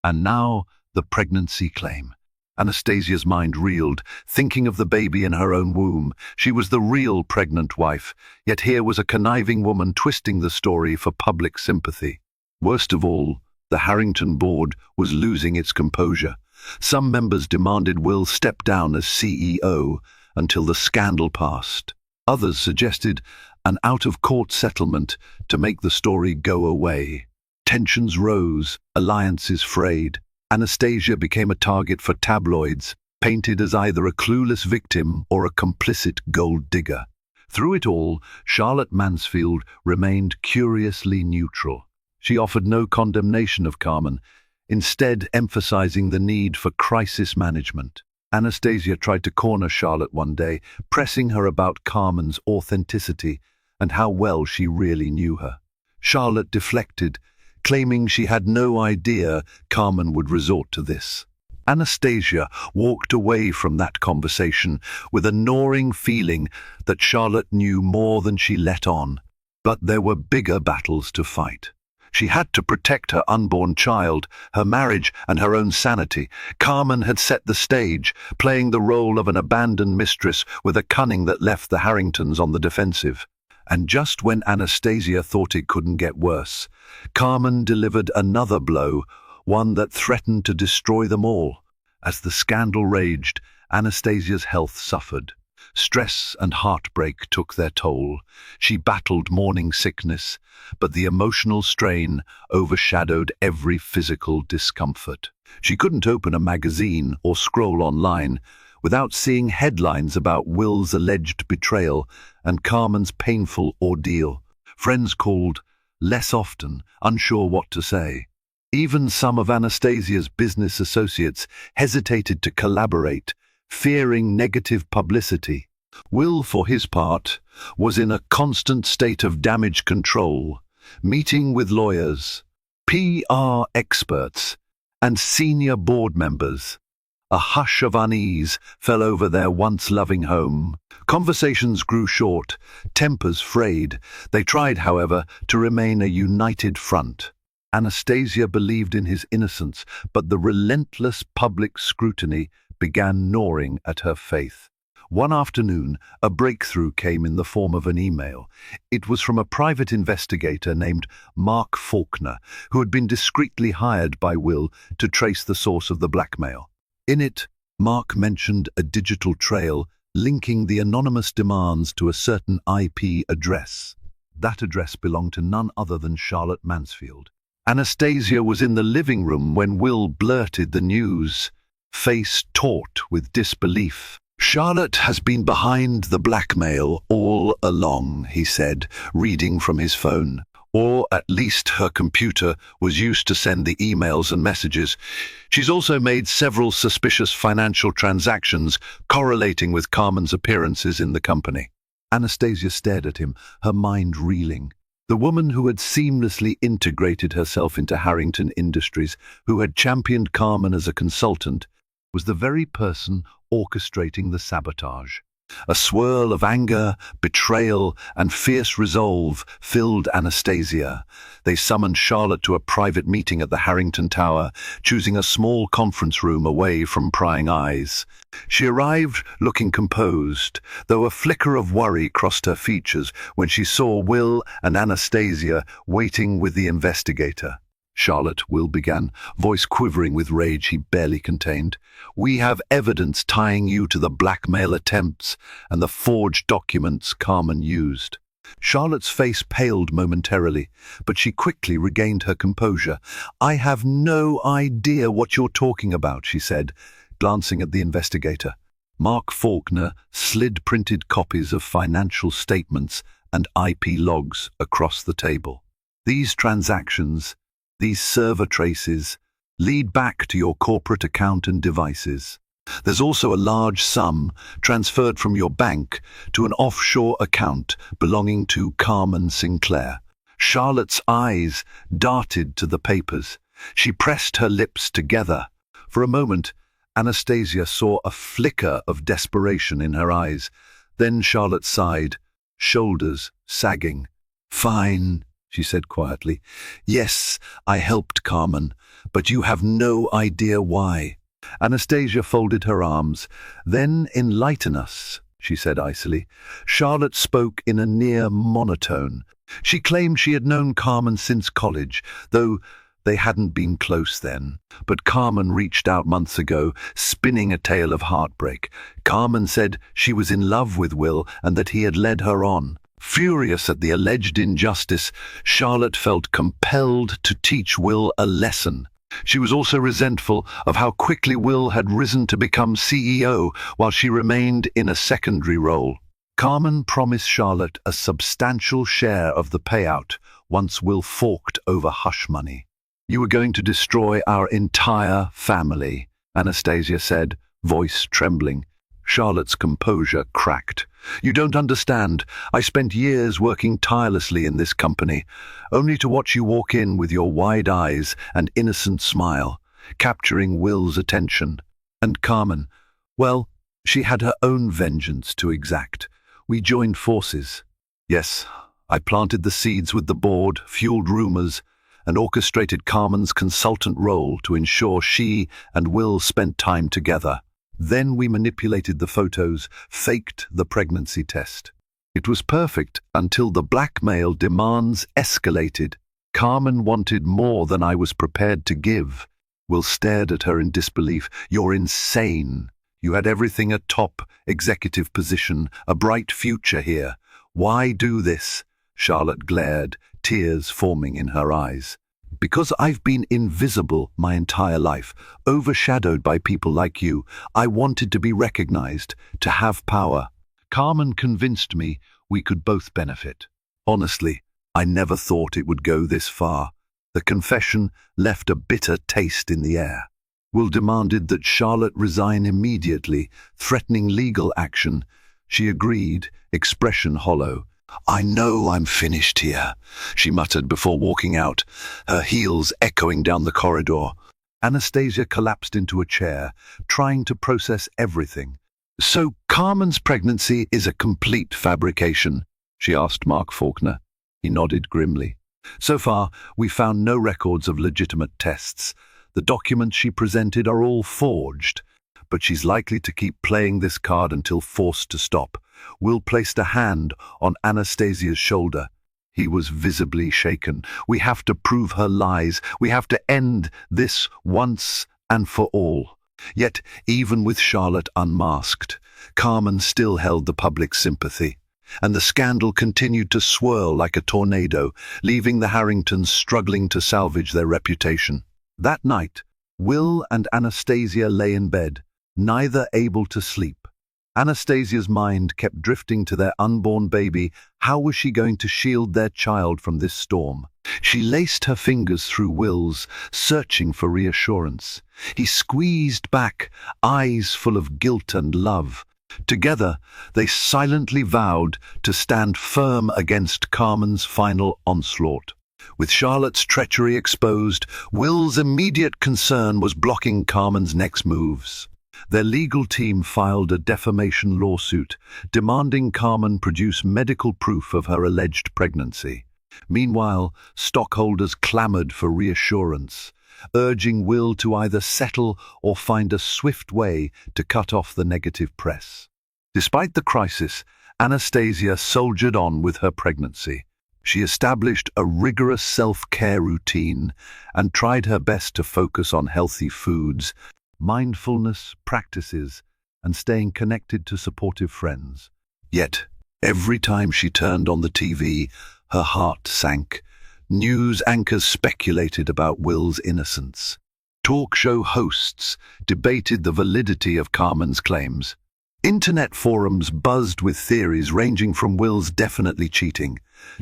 and now the pregnancy claim. Anastasia's mind reeled, thinking of the baby in her own womb. She was the real pregnant wife, yet here was a conniving woman twisting the story for public sympathy. Worst of all, the Harrington board was losing its composure. Some members demanded Will step down as CEO until the scandal passed. Others suggested an out-of-court settlement to make the story go away. Tensions rose, alliances frayed. Anastasia became a target for tabloids, painted as either a clueless victim or a complicit gold digger. Through it all, Charlotte Mansfield remained curiously neutral. She offered no condemnation of Carmen, instead emphasizing the need for crisis management. Anastasia tried to corner Charlotte one day, pressing her about Carmen's authenticity and how well she really knew her. Charlotte deflected, claiming she had no idea Carmen would resort to this. Anastasia walked away from that conversation with a gnawing feeling that Charlotte knew more than she let on. But there were bigger battles to fight. She had to protect her unborn child, her marriage, and her own sanity. Carmen had set the stage, playing the role of an abandoned mistress with a cunning that left the Harringtons on the defensive. And just when Anastasia thought it couldn't get worse, Carmen delivered another blow, one that threatened to destroy them all. As the scandal raged, Anastasia's health suffered. Stress and heartbreak took their toll. She battled morning sickness, but the emotional strain overshadowed every physical discomfort. She couldn't open a magazine or scroll online without seeing headlines about Will's alleged betrayal and Carmen's painful ordeal. Friends called less often, unsure what to say. Even some of Anastasia's business associates hesitated to collaborate, fearing negative publicity. Will, for his part, was in a constant state of damage control, meeting with lawyers, PR experts, and senior board members. A hush of unease fell over their once loving home. Conversations grew short, tempers frayed. They tried, however, to remain a united front. Anastasia believed in his innocence, but the relentless public scrutiny began gnawing at her faith. One afternoon, a breakthrough came in the form of an email. It was from a private investigator named Mark Faulkner, who had been discreetly hired by Will to trace the source of the blackmail. In it, Mark mentioned a digital trail linking the anonymous demands to a certain IP address. That address belonged to none other than Charlotte Mansfield. Anastasia was in the living room when Will blurted the news, face taut with disbelief. "Charlotte has been behind the blackmail all along," he said, reading from his phone. "Or at least her computer was used to send the emails and messages. She's also made several suspicious financial transactions correlating with Carmen's appearances in the company." Anastasia stared at him, her mind reeling. The woman who had seamlessly integrated herself into Harrington Industries, who had championed Carmen as a consultant, was the very person orchestrating the sabotage. A swirl of anger, betrayal, and fierce resolve filled Anastasia. They summoned Charlotte to a private meeting at the Harrington Tower, choosing a small conference room away from prying eyes. She arrived looking composed, though a flicker of worry crossed her features when she saw Will and Anastasia waiting with the investigator. Charlotte, Will began, voice quivering with rage he barely contained. We have evidence tying you to the blackmail attempts and the forged documents Carmen used. Charlotte's face paled momentarily, but she quickly regained her composure. I have no idea what you're talking about, she said, glancing at the investigator. Mark Faulkner slid printed copies of financial statements and IP logs across the table. These transactions, these server traces, lead back to your corporate account and devices. There's also a large sum transferred from your bank to an offshore account belonging to Carmen Sinclair. Charlotte's eyes darted to the papers. She pressed her lips together. For a moment, Anastasia saw a flicker of desperation in her eyes. Then Charlotte sighed, shoulders sagging. Fine, she said quietly. Yes, I helped Carmen, but you have no idea why. Anastasia folded her arms. Then enlighten us, she said icily. Charlotte spoke in a near monotone. She claimed she had known Carmen since college, though they hadn't been close then. But Carmen reached out months ago, spinning a tale of heartbreak. Carmen said she was in love with Will and that he had led her on. Furious at the alleged injustice, Charlotte felt compelled to teach Will a lesson. She was also resentful of how quickly Will had risen to become CEO while she remained in a secondary role. Carmen promised Charlotte a substantial share of the payout once Will forked over hush money. You were going to destroy our entire family, Anastasia said, voice trembling. Charlotte's composure cracked. You don't understand. I spent years working tirelessly in this company, only to watch you walk in with your wide eyes and innocent smile, capturing Will's attention. And Carmen, well, she had her own vengeance to exact. We joined forces. Yes, I planted the seeds with the board, fueled rumors, and orchestrated Carmen's consultant role to ensure she and Will spent time together. Then we manipulated the photos, faked the pregnancy test. It was perfect until the blackmail demands escalated. Carmen wanted more than I was prepared to give. Will stared at her in disbelief. You're insane. You had everything, a top executive position, a bright future here. Why do this? Charlotte glared, tears forming in her eyes. Because I've been invisible my entire life, overshadowed by people like you. I wanted to be recognized, to have power. Carmen convinced me we could both benefit. Honestly, I never thought it would go this far. The confession left a bitter taste in the air. Will demanded that Charlotte resign immediately, threatening legal action. She agreed, expression hollow. I know I'm finished here, she muttered before walking out, her heels echoing down the corridor. Anastasia collapsed into a chair, trying to process everything. So Carmen's pregnancy is a complete fabrication, she asked Mark Faulkner. He nodded grimly. So far, we found no records of legitimate tests. The documents she presented are all forged, but she's likely to keep playing this card until forced to stop. Will placed a hand on Anastasia's shoulder. He was visibly shaken. We have to prove her lies. We have to end this once and for all. Yet, even with Charlotte unmasked, Carmen still held the public sympathy, and the scandal continued to swirl like a tornado, leaving the Harringtons struggling to salvage their reputation. That night, Will and Anastasia lay in bed, neither able to sleep. Anastasia's mind kept drifting to their unborn baby. How was she going to shield their child from this storm? She laced her fingers through Will's, searching for reassurance. He squeezed back, eyes full of guilt and love. Together, they silently vowed to stand firm against Carmen's final onslaught. With Charlotte's treachery exposed, Will's immediate concern was blocking Carmen's next moves. Their legal team filed a defamation lawsuit, demanding Carmen produce medical proof of her alleged pregnancy. Meanwhile, stockholders clamored for reassurance, urging Will to either settle or find a swift way to cut off the negative press. Despite the crisis, Anastasia soldiered on with her pregnancy. She established a rigorous self-care routine and tried her best to focus on healthy foods, mindfulness practices, and staying connected to supportive friends. Yet, every time she turned on the TV, her heart sank. News anchors speculated about Will's innocence. Talk show hosts debated the validity of Carmen's claims. Internet forums buzzed with theories ranging from Will's definitely cheating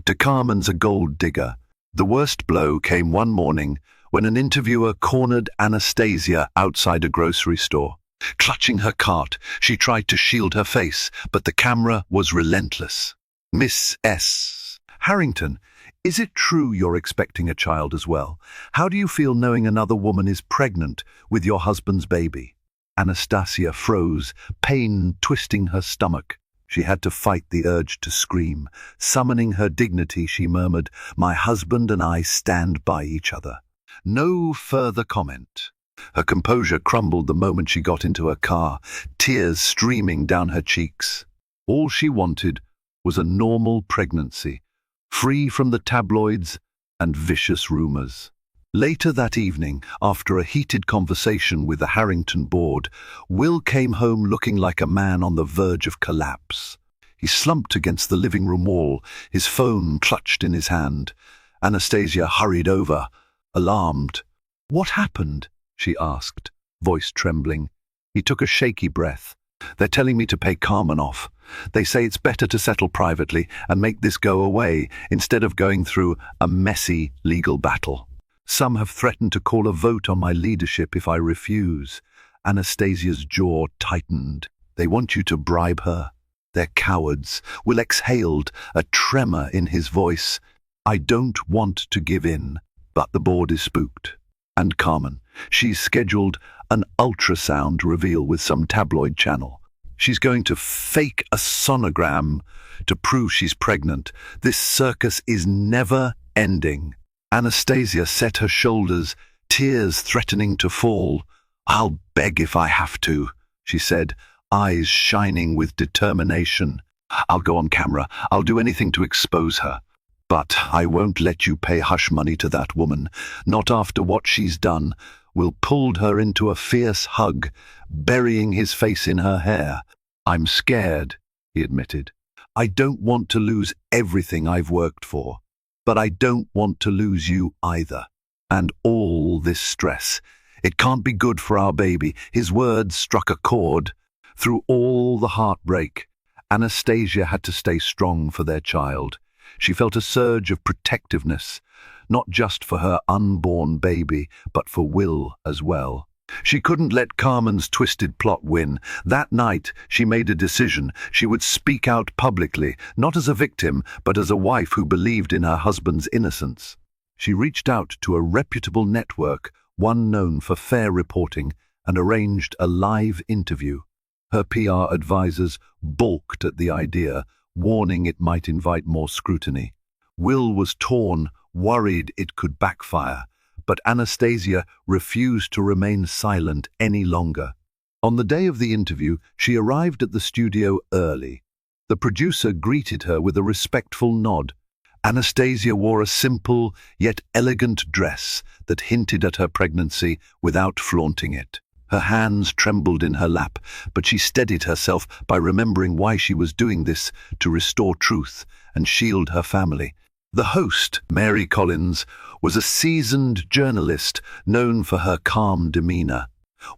to Carmen's a gold digger. The worst blow came one morning when an interviewer cornered Anastasia outside a grocery store. Clutching her cart, she tried to shield her face, but the camera was relentless. "Miss S. Harrington, is it true you're expecting a child as well? How do you feel knowing another woman is pregnant with your husband's baby?" Anastasia froze, pain twisting her stomach. She had to fight the urge to scream. Summoning her dignity, she murmured, "My husband and I stand by each other." No further comment. Her composure crumbled the moment she got into her car, tears streaming down her cheeks. All she wanted was a normal pregnancy, free from the tabloids and vicious rumors. Later that evening, after a heated conversation with the Harrington board, Will came home looking like a man on the verge of collapse. He slumped against the living room wall, his phone clutched in his hand. Anastasia hurried over, alarmed. "What happened?" she asked, voice trembling. He took a shaky breath. "They're telling me to pay Carmen off. They say it's better to settle privately and make this go away instead of going through a messy legal battle. Some have threatened to call a vote on my leadership if I refuse." Anastasia's jaw tightened. "They want you to bribe her. They're cowards." Will exhaled, a tremor in his voice. "I don't want to give in, but the board is spooked. And Carmen, she's scheduled an ultrasound reveal with some tabloid channel. She's going to fake a sonogram to prove she's pregnant. This circus is never ending." Anastasia set her shoulders, tears threatening to fall. "I'll beg if I have to," she said, eyes shining with determination. "I'll go on camera. I'll do anything to expose her. But I won't let you pay hush money to that woman, not after what she's done." Will pulled her into a fierce hug, burying his face in her hair. "I'm scared," he admitted. "I don't want to lose everything I've worked for. But I don't want to lose you either. And all this stress. It can't be good for our baby." His words struck a chord. Through all the heartbreak, Anastasia had to stay strong for their child. She felt a surge of protectiveness, not just for her unborn baby, but for Will as well. She couldn't let Carmen's twisted plot win. That night, she made a decision. She would speak out publicly, not as a victim, but as a wife who believed in her husband's innocence. She reached out to a reputable network, one known for fair reporting, and arranged a live interview. Her PR advisors balked at the idea, warning it might invite more scrutiny. Will was torn, worried it could backfire. But Anastasia refused to remain silent any longer. On the day of the interview, she arrived at the studio early. The producer greeted her with a respectful nod. Anastasia wore a simple yet elegant dress that hinted at her pregnancy without flaunting it. Her hands trembled in her lap, but she steadied herself by remembering why she was doing this, to restore truth and shield her family. The host, Mary Collins, was a seasoned journalist known for her calm demeanor.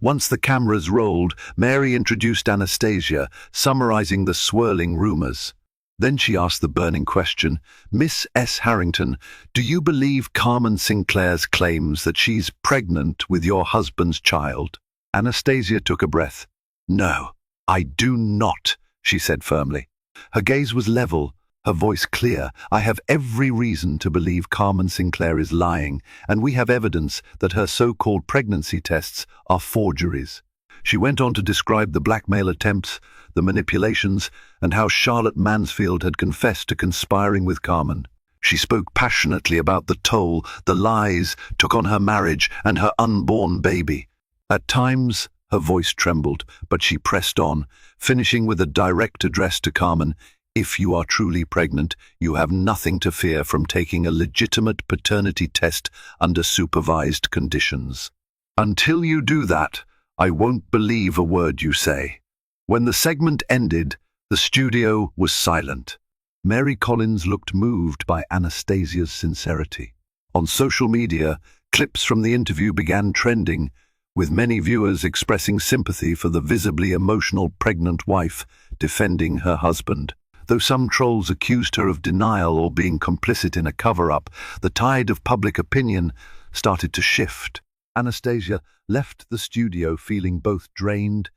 Once the cameras rolled, Mary introduced Anastasia, summarizing the swirling rumors. Then she asked the burning question, "Miss S. Harrington, do you believe Carmen Sinclair's claims that she's pregnant with your husband's child?" Anastasia took a breath. "No, I do not," she said firmly. Her gaze was level, her voice clear. "I have every reason to believe Carmen Sinclair is lying, and we have evidence that her so-called pregnancy tests are forgeries." She went on to describe the blackmail attempts, the manipulations, and how Charlotte Mansfield had confessed to conspiring with Carmen. She spoke passionately about the toll the lies took on her marriage and her unborn baby. At times, her voice trembled, but she pressed on, finishing with a direct address to Carmen. If you are truly pregnant, you have nothing to fear from taking a legitimate paternity test under supervised conditions. Until you do that, I won't believe a word you say. When the segment ended, the studio was silent. Mary Collins looked moved by Anastasia's sincerity. On social media, clips from the interview began trending, with many viewers expressing sympathy for the visibly emotional pregnant wife defending her husband. Though some trolls accused her of denial or being complicit in a cover-up, the tide of public opinion started to shift. Anastasia left the studio feeling both drained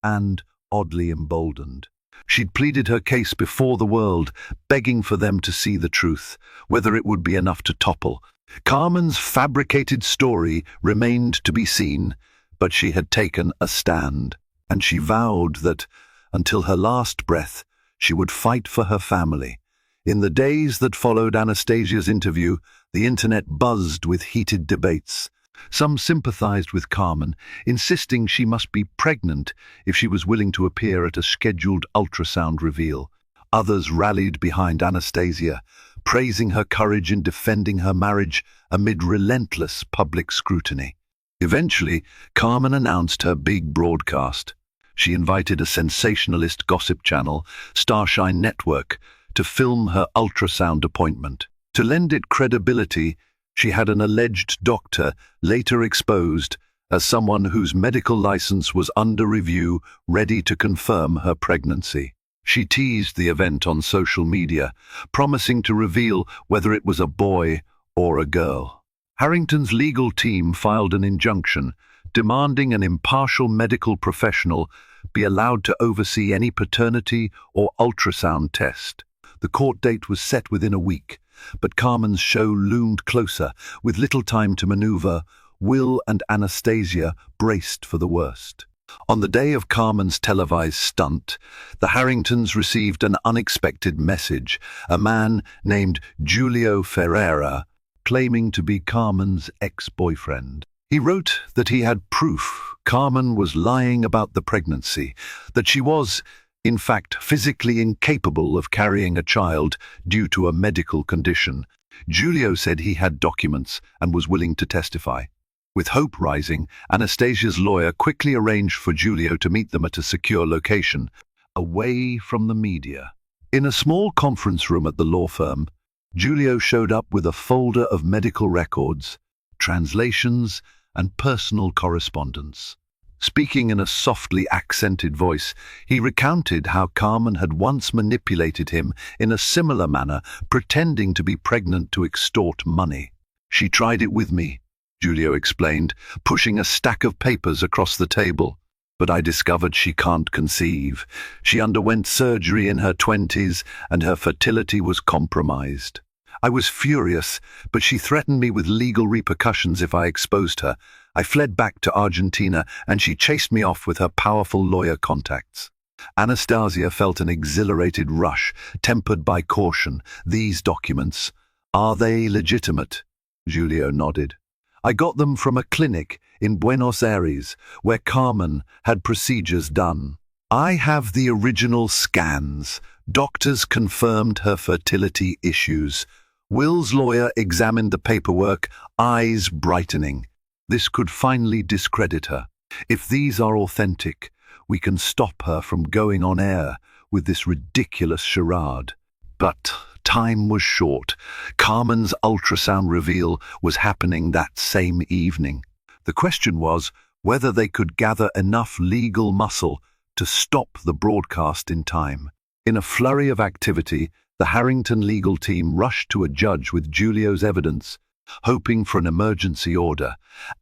and oddly emboldened. She'd pleaded her case before the world, begging for them to see the truth, whether it would be enough to topple. Carmen's fabricated story remained to be seen, but she had taken a stand, and she vowed that, until her last breath, she would fight for her family. In the days that followed Anastasia's interview, the internet buzzed with heated debates. Some sympathized with Carmen, insisting she must be pregnant if she was willing to appear at a scheduled ultrasound reveal. Others rallied behind Anastasia, praising her courage in defending her marriage amid relentless public scrutiny. Eventually, Carmen announced her big broadcast. She invited a sensationalist gossip channel, Starshine Network, to film her ultrasound appointment. To lend it credibility, she had an alleged doctor later exposed as someone whose medical license was under review, ready to confirm her pregnancy. She teased the event on social media, promising to reveal whether it was a boy or a girl. Harrington's legal team filed an injunction demanding an impartial medical professional be allowed to oversee any paternity or ultrasound test. The court date was set within a week, but Carmen's show loomed closer. With little time to maneuver, Will and Anastasia braced for the worst. On the day of Carmen's televised stunt, the Harringtons received an unexpected message, a man named Julio Ferreira claiming to be Carmen's ex-boyfriend. He wrote that he had proof Carmen was lying about the pregnancy, that she was, in fact, physically incapable of carrying a child due to a medical condition. Julio said he had documents and was willing to testify. With hope rising, Anastasia's lawyer quickly arranged for Julio to meet them at a secure location, away from the media. In a small conference room at the law firm, Julio showed up with a folder of medical records, translations, and personal correspondence. Speaking in a softly accented voice, he recounted how Carmen had once manipulated him in a similar manner, pretending to be pregnant to extort money. "She tried it with me," Julio explained, pushing a stack of papers across the table. "But I discovered she can't conceive. She underwent surgery in her 20s and her fertility was compromised. I was furious, but she threatened me with legal repercussions if I exposed her. I fled back to Argentina and she chased me off with her powerful lawyer contacts." Anastasia felt an exhilarated rush, tempered by caution. "These documents, are they legitimate?" Julio nodded. "I got them from a clinic in Buenos Aires, where Carmen had procedures done. I have the original scans. Doctors confirmed her fertility issues." Will's lawyer examined the paperwork, eyes brightening. This could finally discredit her. "If these are authentic, we can stop her from going on air with this ridiculous charade." But time was short. Carmen's ultrasound reveal was happening that same evening. The question was whether they could gather enough legal muscle to stop the broadcast in time. In a flurry of activity, the Harrington legal team rushed to a judge with Julio's evidence, hoping for an emergency order.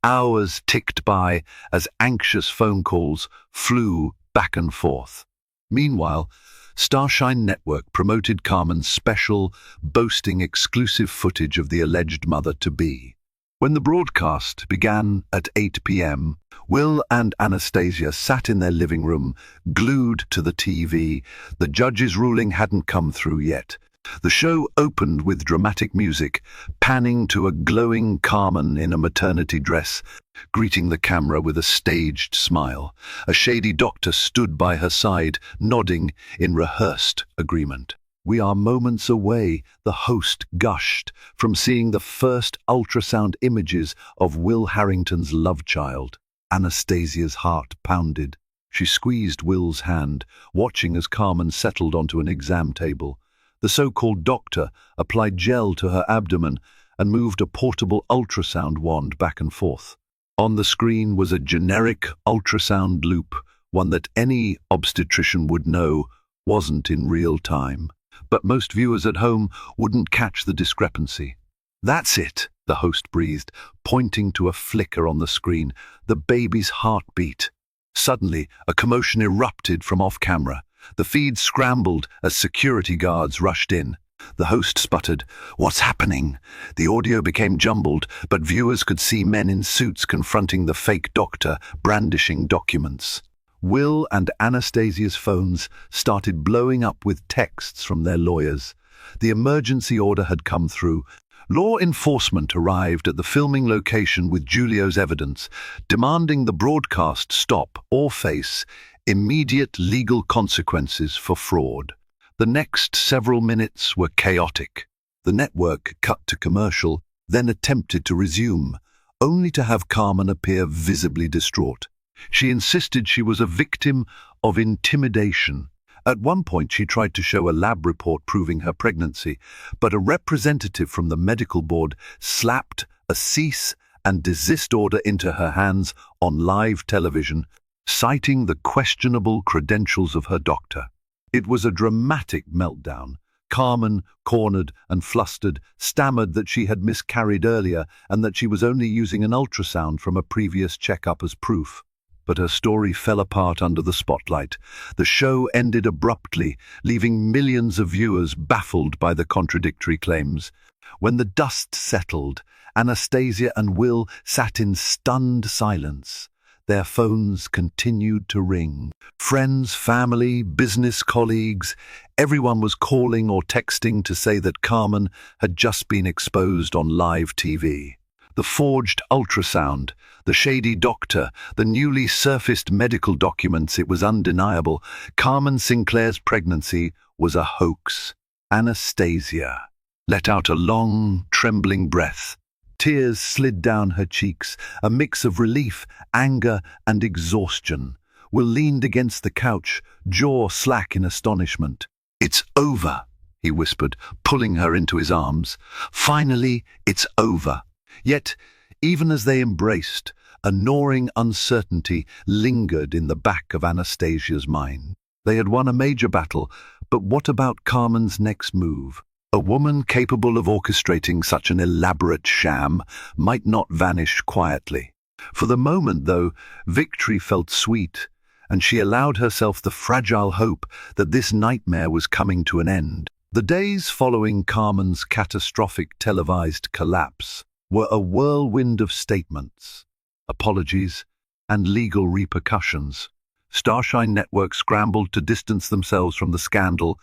Hours ticked by as anxious phone calls flew back and forth. Meanwhile, Starshine Network promoted Carmen's special, boasting exclusive footage of the alleged mother-to-be. When the broadcast began at 8 p.m., Will and Anastasia sat in their living room, glued to the TV. The judge's ruling hadn't come through yet. The show opened with dramatic music, panning to a glowing Carmen in a maternity dress, greeting the camera with a staged smile. A shady doctor stood by her side, nodding in rehearsed agreement. "We are moments away," the host gushed, "from seeing the first ultrasound images of Will Harrington's love child." Anastasia's heart pounded. She squeezed Will's hand, watching as Carmen settled onto an exam table. The so-called doctor applied gel to her abdomen and moved a portable ultrasound wand back and forth. On the screen was a generic ultrasound loop, one that any obstetrician would know wasn't in real time. But most viewers at home wouldn't catch the discrepancy. "That's it," the host breathed, pointing to a flicker on the screen, the baby's heartbeat. Suddenly, a commotion erupted from off-camera. The feed scrambled as security guards rushed in. The host sputtered, "What's happening?" The audio became jumbled, but viewers could see men in suits confronting the fake doctor, brandishing documents. Will and Anastasia's phones started blowing up with texts from their lawyers. The emergency order had come through. Law enforcement arrived at the filming location with Julio's evidence, demanding the broadcast stop or face immediate legal consequences for fraud. The next several minutes were chaotic. The network cut to commercial, then attempted to resume, only to have Carmen appear visibly distraught. She insisted she was a victim of intimidation. At one point, she tried to show a lab report proving her pregnancy, but a representative from the medical board slapped a cease and desist order into her hands on live television, citing the questionable credentials of her doctor. It was a dramatic meltdown. Carmen, cornered and flustered, stammered that she had miscarried earlier and that she was only using an ultrasound from a previous checkup as proof. But her story fell apart under the spotlight. The show ended abruptly, leaving millions of viewers baffled by the contradictory claims. When the dust settled, Anastasia and Will sat in stunned silence. Their phones continued to ring. Friends, family, business colleagues, everyone was calling or texting to say that Carmen had just been exposed on live TV. The forged ultrasound, the shady doctor, the newly surfaced medical documents, it was undeniable. Carmen Sinclair's pregnancy was a hoax. Anastasia let out a long, trembling breath. Tears slid down her cheeks, a mix of relief, anger, and exhaustion. Will leaned against the couch, jaw slack in astonishment. "It's over," he whispered, pulling her into his arms. "Finally, it's over." Yet, even as they embraced, a gnawing uncertainty lingered in the back of Anastasia's mind. They had won a major battle, but what about Carmen's next move? A woman capable of orchestrating such an elaborate sham might not vanish quietly. For the moment, though, victory felt sweet, and she allowed herself the fragile hope that this nightmare was coming to an end. The days following Carmen's catastrophic televised collapse were a whirlwind of statements, apologies, and legal repercussions. Starshine Network scrambled to distance themselves from the scandal,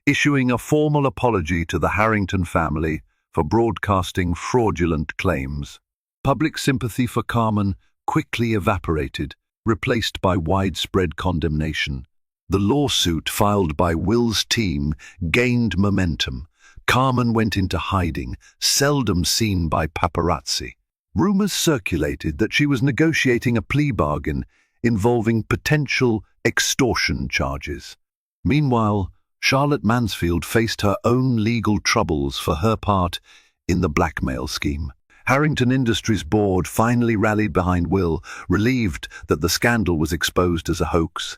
issuing a formal apology to the Harrington family for broadcasting fraudulent claims. Public sympathy for Carmen quickly evaporated, replaced by widespread condemnation. The lawsuit filed by Will's team gained momentum. Carmen went into hiding, seldom seen by paparazzi. Rumors circulated that she was negotiating a plea bargain involving potential extortion charges. Meanwhile, Charlotte Mansfield faced her own legal troubles for her part in the blackmail scheme. Harrington Industries board finally rallied behind Will, relieved that the scandal was exposed as a hoax.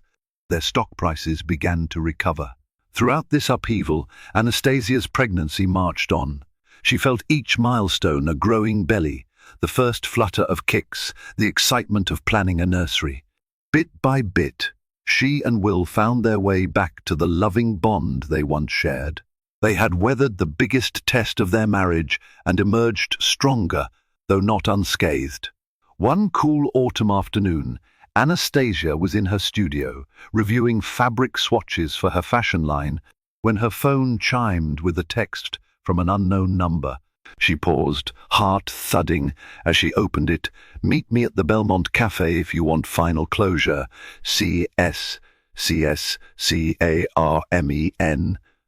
Their stock prices began to recover. Throughout this upheaval, Anastasia's pregnancy marched on. She felt each milestone a growing belly, the first flutter of kicks, the excitement of planning a nursery. Bit by bit, she and Will found their way back to the loving bond they once shared. They had weathered the biggest test of their marriage and emerged stronger, though not unscathed. One cool autumn afternoon, Anastasia was in her studio, reviewing fabric swatches for her fashion line, when her phone chimed with a text from an unknown number. She paused, heart thudding, as she opened it. "Meet me at the Belmont Cafe if you want final closure. C.S.C.S.C.A.R.M.E.N.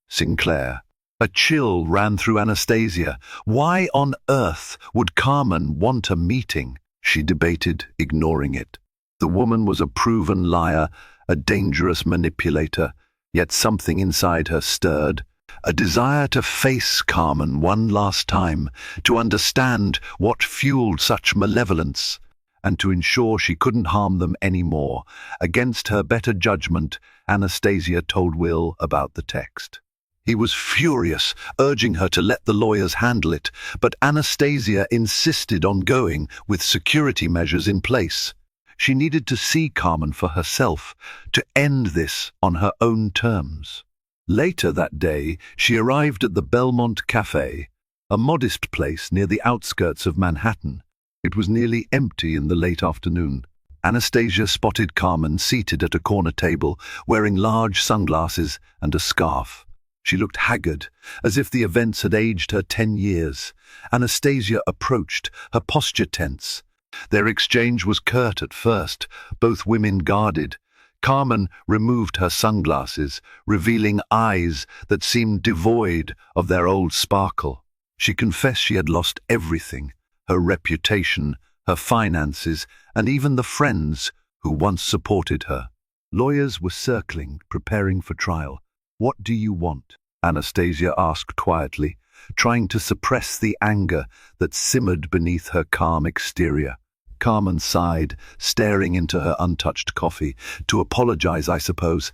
Sinclair." A chill ran through Anastasia. Why on earth would Carmen want a meeting? She debated, ignoring it. The woman was a proven liar, a dangerous manipulator, yet something inside her stirred. A desire to face Carmen one last time, to understand what fueled such malevolence, and to ensure she couldn't harm them anymore. Against her better judgment, Anastasia told Will about the text. He was furious, urging her to let the lawyers handle it, but Anastasia insisted on going with security measures in place. She needed to see Carmen for herself, to end this on her own terms. Later that day, she arrived at the Belmont Cafe, a modest place near the outskirts of Manhattan. It was nearly empty in the late afternoon. Anastasia spotted Carmen seated at a corner table, wearing large sunglasses and a scarf. She looked haggard, as if the events had aged her 10 years. Anastasia approached, her posture tense. Their exchange was curt at first, both women guarded. Carmen removed her sunglasses, revealing eyes that seemed devoid of their old sparkle. She confessed she had lost everything, her reputation, her finances, and even the friends who once supported her. Lawyers were circling, preparing for trial. "What do you want?" Anastasia asked quietly, trying to suppress the anger that simmered beneath her calm exterior. Carmen sighed, staring into her untouched coffee. "To apologize, I suppose,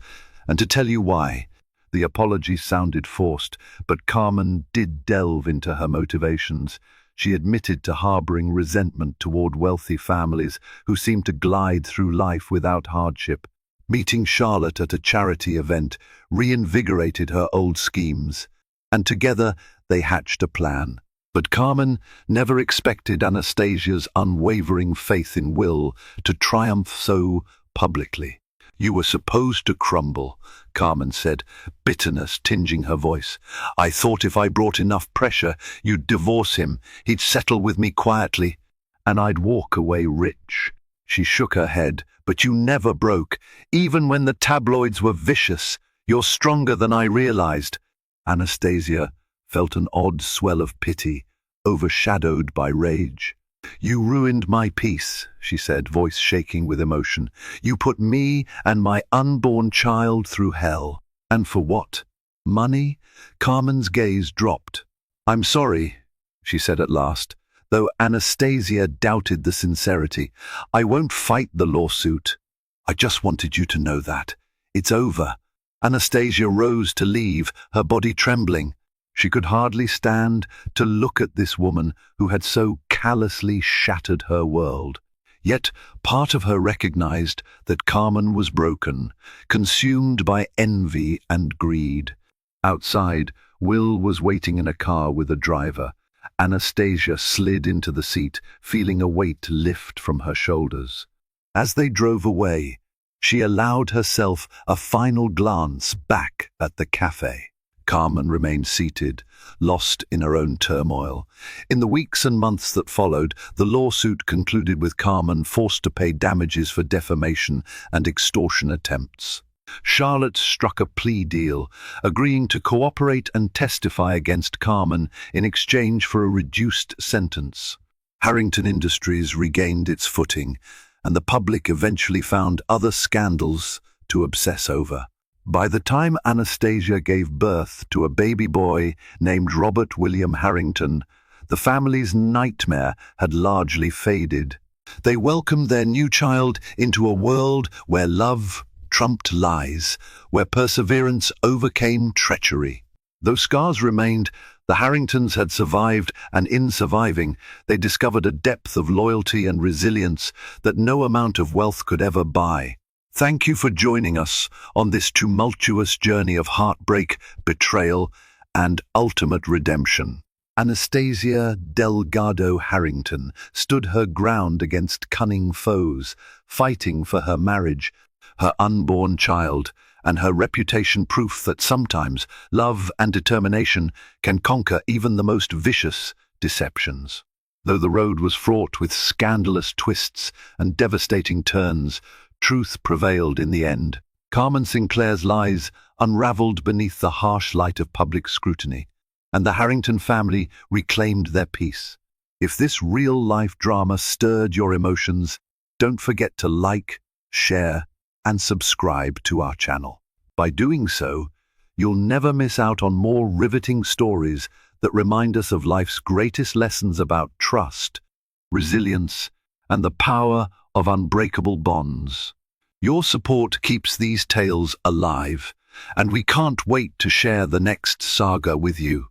and to tell you why." The apology sounded forced, but Carmen did delve into her motivations. She admitted to harboring resentment toward wealthy families who seemed to glide through life without hardship. Meeting Charlotte at a charity event reinvigorated her old schemes, and together they hatched a plan. But Carmen never expected Anastasia's unwavering faith in Will to triumph so publicly. "You were supposed to crumble," Carmen said, bitterness tinging her voice. "I thought if I brought enough pressure, you'd divorce him, he'd settle with me quietly, and I'd walk away rich." She shook her head. "But you never broke, even when the tabloids were vicious. You're stronger than I realized." Anastasia felt an odd swell of pity, overshadowed by rage. "You ruined my peace," she said, voice shaking with emotion. "You put me and my unborn child through hell. And for what? Money?" Carmen's gaze dropped. "I'm sorry," she said at last, though Anastasia doubted the sincerity. "I won't fight the lawsuit. I just wanted you to know that. It's over." Anastasia rose to leave, her body trembling. She could hardly stand to look at this woman who had so callously shattered her world. Yet part of her recognized that Carmen was broken, consumed by envy and greed. Outside, Will was waiting in a car with a driver. Anastasia slid into the seat, feeling a weight lift from her shoulders. As they drove away, she allowed herself a final glance back at the cafe. Carmen remained seated, lost in her own turmoil. In the weeks and months that followed, the lawsuit concluded with Carmen forced to pay damages for defamation and extortion attempts. Charlotte struck a plea deal, agreeing to cooperate and testify against Carmen in exchange for a reduced sentence. Harrington Industries regained its footing, and the public eventually found other scandals to obsess over. By the time Anastasia gave birth to a baby boy named Robert William Harrington, the family's nightmare had largely faded. They welcomed their new child into a world where love trumped lies, where perseverance overcame treachery. Though scars remained, the Harringtons had survived, and in surviving, they discovered a depth of loyalty and resilience that no amount of wealth could ever buy. Thank you for joining us on this tumultuous journey of heartbreak, betrayal, and ultimate redemption. Anastasia Delgado Harrington stood her ground against cunning foes, fighting for her marriage, her unborn child, and her reputation, proof that sometimes love and determination can conquer even the most vicious deceptions. Though the road was fraught with scandalous twists and devastating turns, truth prevailed in the end. Carmen Sinclair's lies unraveled beneath the harsh light of public scrutiny, and the Harrington family reclaimed their peace. If this real-life drama stirred your emotions, don't forget to like, share, and subscribe to our channel. By doing so, you'll never miss out on more riveting stories that remind us of life's greatest lessons about trust, resilience, and the power of unbreakable bonds. Your support keeps these tales alive, and we can't wait to share the next saga with you.